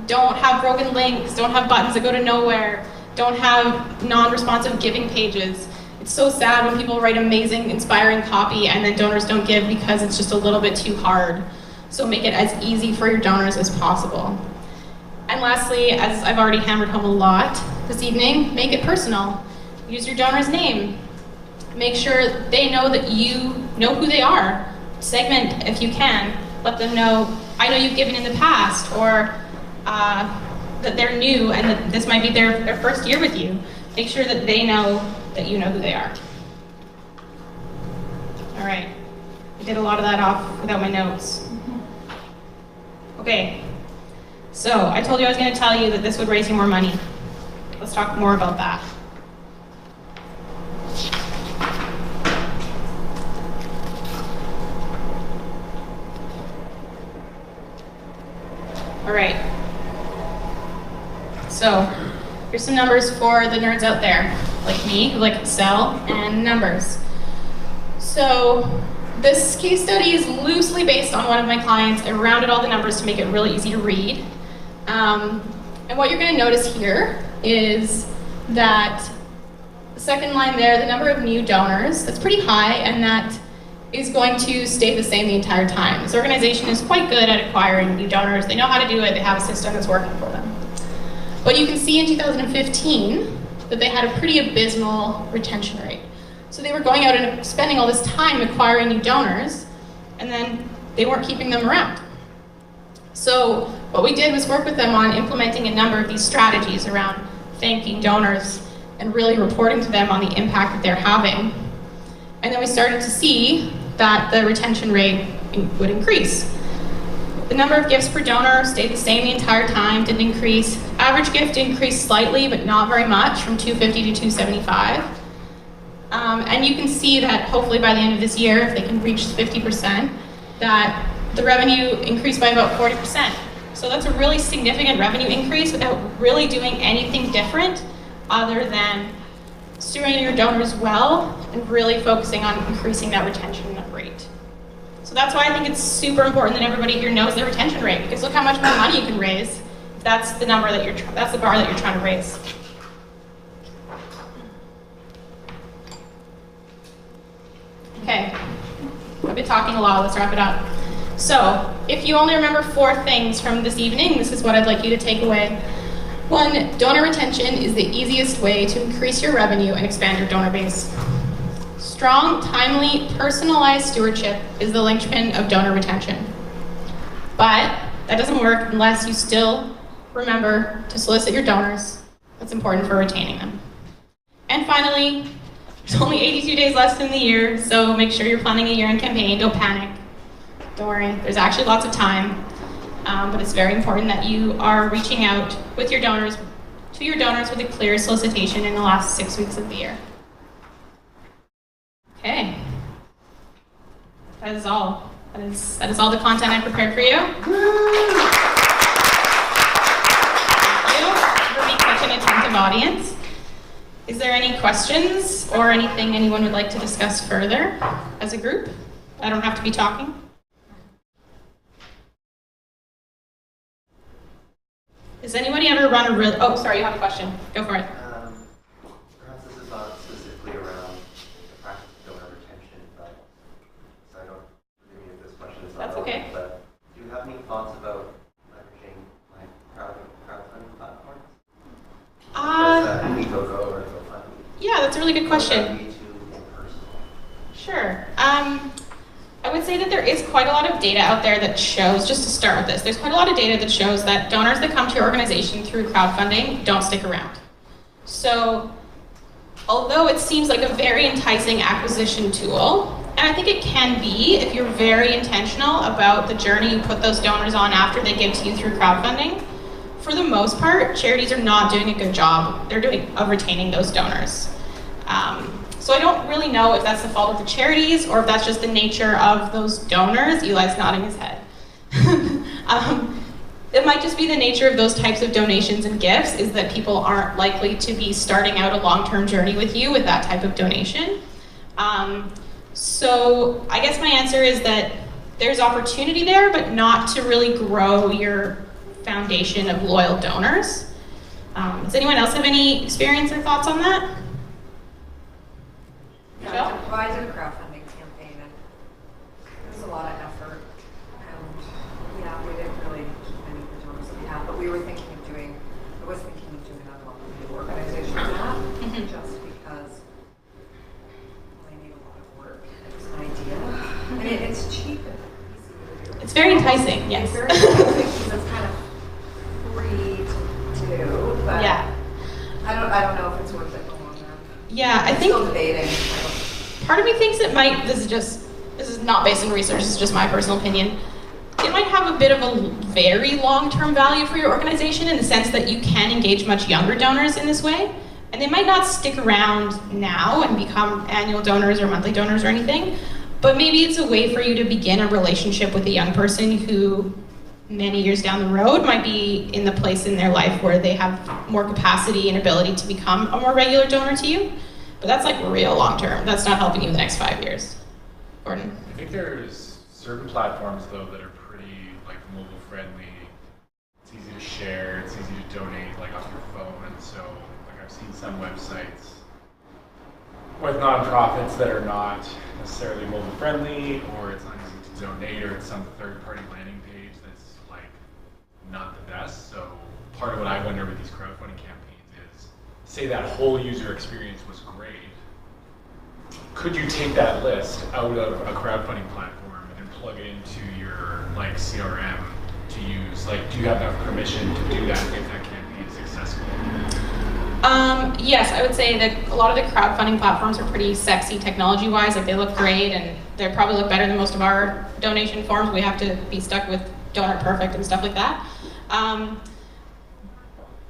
Don't have broken links. Don't have buttons that go to nowhere. Don't have non-responsive giving pages. It's so sad when people write amazing, inspiring copy and then donors don't give because it's just a little bit too hard. So make it as easy for your donors as possible. And lastly, as I've already hammered home a lot this evening, make it personal. Use your donor's name. Make sure they know that you know who they are. Segment if you can. Let them know, I know you've given in the past, or that they're new and that this might be their first year with you. Make sure that they know that you know who they are. All right, I did a lot of that off without my notes. Okay, so I told you I was going to tell you that this would raise you more money. Let's talk more about that. All right. So, here's some numbers for the nerds out there, like me, who like Excel and numbers. So, this case study is loosely based on one of my clients. I rounded all the numbers to make it really easy to read. And what you're going to notice here is that the second line there, the number of new donors, that's pretty high, and that is going to stay the same the entire time. This organization is quite good at acquiring new donors. They know how to do it. They have a system that's working for them. But you can see in 2015 that they had a pretty abysmal retention rate. So they were going out and spending all this time acquiring new donors, and then they weren't keeping them around. So what we did was work with them on implementing a number of these strategies around thanking donors and really reporting to them on the impact that they're having. And then we started to see that the retention rate would increase. The number of gifts per donor stayed the same the entire time, didn't increase. Average gift increased slightly, but not very much, from $250 to $275. And you can see that hopefully by the end of this year, if they can reach 50%, that the revenue increased by about 40%. So that's a really significant revenue increase without really doing anything different other than stewarding your donors well, and really focusing on increasing that retention rate. So that's why I think it's super important that everybody here knows their retention rate, because look how much more money you can raise if that's the number that that's the bar that you're trying to raise. Okay, I've been talking a lot, let's wrap it up. So, if you only remember 4 things from this evening, this is what I'd like you to take away. 1, donor retention is the easiest way to increase your revenue and expand your donor base. Strong, timely, personalized stewardship is the linchpin of donor retention. But that doesn't work unless you still remember to solicit your donors. That's important for retaining them. And finally, there's only 82 days left in the year, so make sure you're planning a year-end campaign. Don't panic. Don't worry, there's actually lots of time. But it's very important that you are reaching out with your donors, to your donors with a clear solicitation in the last 6 weeks of the year. Okay. That is all. That is all the content I prepared for you. Thank you for being such an attentive audience. Is there any questions or anything anyone would like to discuss further as a group? I don't have to be talking. Does anybody ever run a real... Oh, sorry, you have a question. Go for it. Perhaps this is not specifically around the practice of donor retention, but so I don't forgive me if this question is not That's okay. relevant, but do you have any thoughts about leveraging like crowdfunding platforms? Indiegogo or GoFundMe? Yeah, that's a really good question. Or would that be too impersonal? Sure. I would say that there is quite a lot of data out there that shows, just to start with this, there's quite a lot of data that shows that donors that come to your organization through crowdfunding don't stick around. So, although it seems like a very enticing acquisition tool, and I think it can be if you're very intentional about the journey you put those donors on after they give to you through crowdfunding, for the most part, charities are not doing a good job of retaining those donors. So I don't really know if that's the fault of the charities or if that's just the nature of those donors. Eli's nodding his head. It might just be the nature of those types of donations and gifts, is that people aren't likely to be starting out a long-term journey with you with that type of donation. So I guess my answer is that there's opportunity there, but not to really grow your foundation of loyal donors. Does anyone else have any experience or thoughts on that? Yeah, well, I did a crowdfunding campaign, and it was a lot of effort, and yeah, we didn't really keep any of the donors that we had, but we were thinking of doing, I was thinking of doing another one with the organization that, just because they need a lot of work. It was an idea, and it's cheap and easy to do. It's very enticing, yes. It's very enticing because it's kind of free to do, but Yeah. I don't know if it's worth it in the long run. Yeah, I I'm think still debating. part of me thinks it might, this is not based on research, this is just my personal opinion. It might have a bit of a very long-term value for your organization in the sense that you can engage much younger donors in this way. And they might not stick around now and become annual donors or monthly donors or anything, but maybe it's a way for you to begin a relationship with a young person who many years down the road might be in the place in their life where they have more capacity and ability to become a more regular donor to you. But that's like real long-term. That's not helping you in the next 5 years. Gordon? I think there's certain platforms though that are pretty like mobile friendly. It's easy to share, it's easy to donate like off your phone, and so like I've seen some websites with nonprofits that are not necessarily mobile friendly, or it's not easy to donate, or it's some third-party landing page that's like not the best. So part of what I wonder with these crowdfunding campaigns is, say that whole user experience was great, could you take that list out of a crowdfunding platform and plug it into your like CRM to use? Like, do you have enough permission to do that if that campaign is successful? Yes, I would say that a lot of the crowdfunding platforms are pretty sexy technology-wise. Like, they look great, and they probably look better than most of our donation forms. We have to be stuck with Donor Perfect and stuff like that.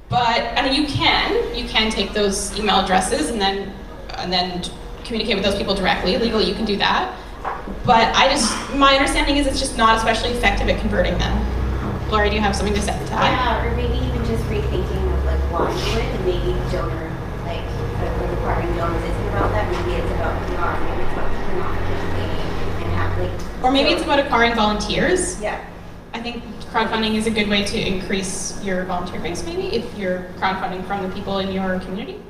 But I mean, you can take those email addresses and then communicate with those people directly. Legally, you can do that. But my understanding is it's just not especially effective at converting them. Laurie, do you have something to say to that? Yeah, or maybe even just rethinking of like why you do it, and maybe donor, like requiring donor Or maybe it's about acquiring volunteers. Yeah. I think crowdfunding is a good way to increase your volunteer base, maybe, if you're crowdfunding from the people in your community.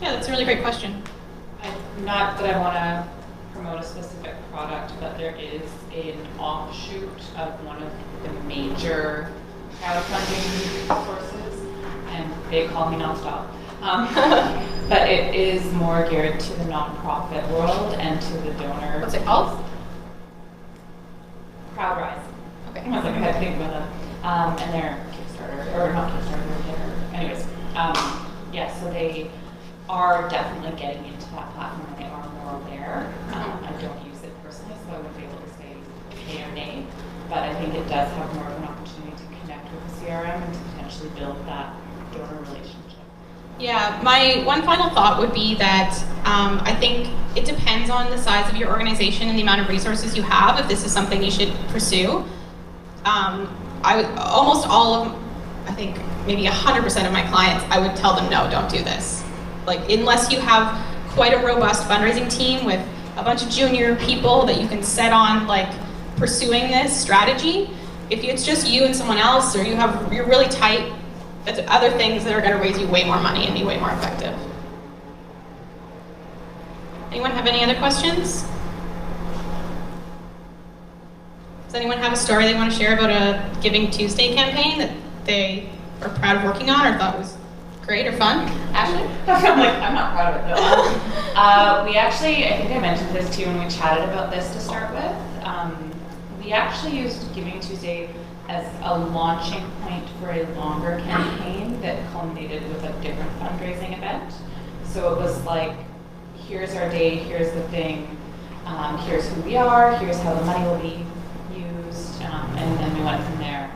Yeah, that's a really great question. Not that I want to promote a specific product, but there is an offshoot of one of the major crowdfunding sources, and they call me nonstop. But it is more geared to the nonprofit world and to the donor. What's it called? CrowdRise. Okay. I was like, I had to think about that. And they're Kickstarter, or not Kickstarter, anyways. Yeah, so they are definitely getting into that platform, and they are more aware. I don't use it personally, so I wouldn't be able to say yay or nay, but I think it does have more of an opportunity to connect with the CRM and to potentially build that donor relationship. Yeah, my one final thought would be that I think it depends on the size of your organization and the amount of resources you have, if this is something you should pursue. Almost all of, I think maybe 100% of my clients, I would tell them, no, don't do this. Like, unless you have quite a robust fundraising team with a bunch of junior people that you can set on like pursuing this strategy, if it's just you and someone else, or you're really tight, that's other things that are going to raise you way more money and be way more effective. Anyone have any other questions? Does anyone have a story they want to share about a Giving Tuesday campaign that they are proud of working on or thought was great or fun? Ashley? I'm not proud of it though. We actually, I think I mentioned this to you when we chatted about this to start with. We actually used Giving Tuesday as a launching point for a longer campaign that culminated with a different fundraising event. So it was like, here's our day, here's the thing, here's who we are, here's how the money will be used, and then we went from there.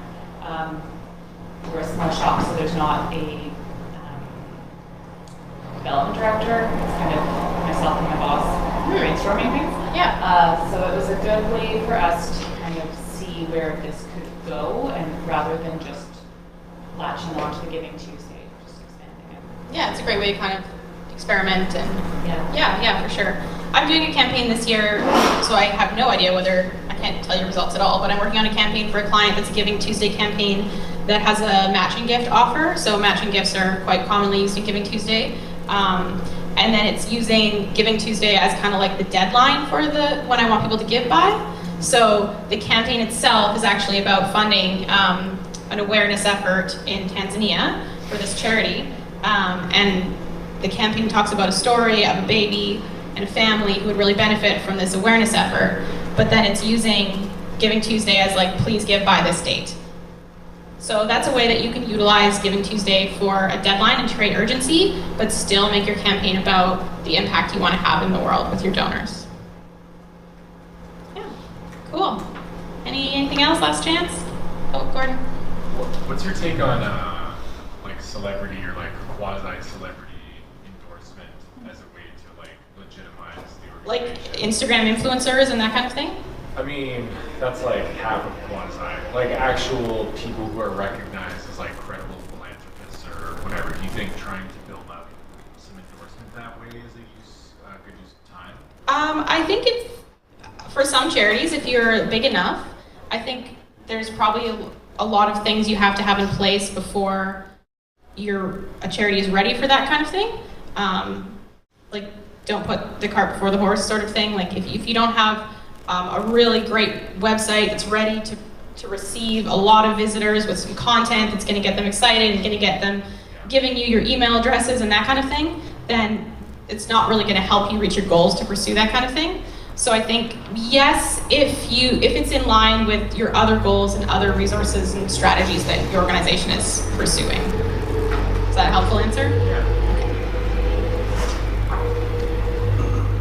We're a small shop, so there's not a development director. It's kind of myself and my boss brainstorming things. Yeah. So it was a good way for us to kind of see where this could go, and rather than just latching on to the Giving Tuesday, just expanding it. Yeah, it's a great way to kind of experiment and yeah, for sure. I'm doing a campaign this year, so I have no idea whether, I can't tell you results at all, but I'm working on a campaign for a client that's a Giving Tuesday campaign that has a matching gift offer. So matching gifts are quite commonly used in Giving Tuesday. And then it's using Giving Tuesday as kind of like the deadline for when I want people to give by. So the campaign itself is actually about funding an awareness effort in Tanzania for this charity. And the campaign talks about a story of a baby and a family who would really benefit from this awareness effort, but then it's using Giving Tuesday as like, please give by this date. So that's a way that you can utilize Giving Tuesday for a deadline and to create urgency, but still make your campaign about the impact you want to have in the world with your donors. Yeah, cool. Anything else? Last chance? Oh, Gordon. What's your take on like celebrity or like quasi-celebrity endorsement as a way to like legitimize the organization? Like Instagram influencers and that kind of thing? I mean, that's like half of quasi. Like actual people who are recognized as like credible philanthropists or whatever. Do you think trying to build up some endorsement that way is a good use of time? I think for some charities, if you're big enough, I think there's probably a lot of things you have to have in place before a charity is ready for that kind of thing. Like, don't put the cart before the horse sort of thing. Like, if you don't have a really great website that's ready to receive a lot of visitors with some content that's going to get them excited and going to get them giving you your email addresses and that kind of thing, then it's not really going to help you reach your goals to pursue that kind of thing. So I think, yes, if it's in line with your other goals and other resources and strategies that your organization is pursuing. Is that a helpful answer? Yeah.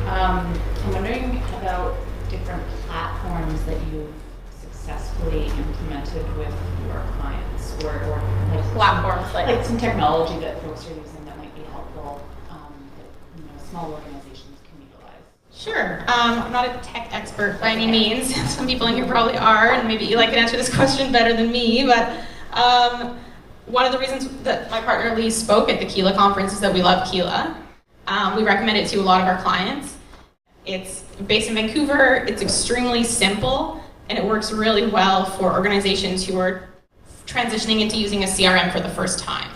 I'm wondering about different platforms that you've successfully implemented with your clients, or like Platforms like some technology that folks are using that might be helpful, that small organizations can utilize. Sure. I'm not a tech expert by any means. Some people in here probably are, and maybe Eli can answer this question better than me, but one of the reasons that my partner Lee spoke at the Keela conference is that we love Keela. We recommend it to a lot of our clients. It's based in Vancouver, it's extremely simple, and it works really well for organizations who are transitioning into using a CRM for the first time.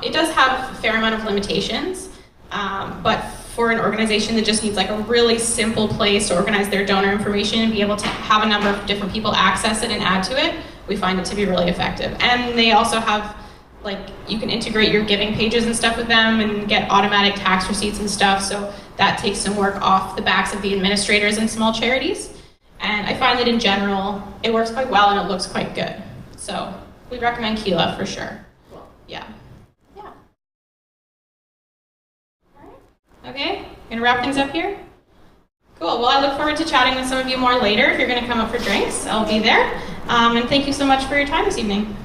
It does have a fair amount of limitations, but for an organization that just needs like a really simple place to organize their donor information and be able to have a number of different people access it and add to it, we find it to be really effective. And they also have, like, you can integrate your giving pages and stuff with them and get automatic tax receipts and stuff, so that takes some work off the backs of the administrators and small charities. And I find that in general, it works quite well and it looks quite good. So we recommend Keela for sure. Yeah. Yeah. All right. Okay, gonna wrap things up here? Cool, well, I look forward to chatting with some of you more later. If you're gonna come up for drinks, I'll be there. And thank you so much for your time this evening.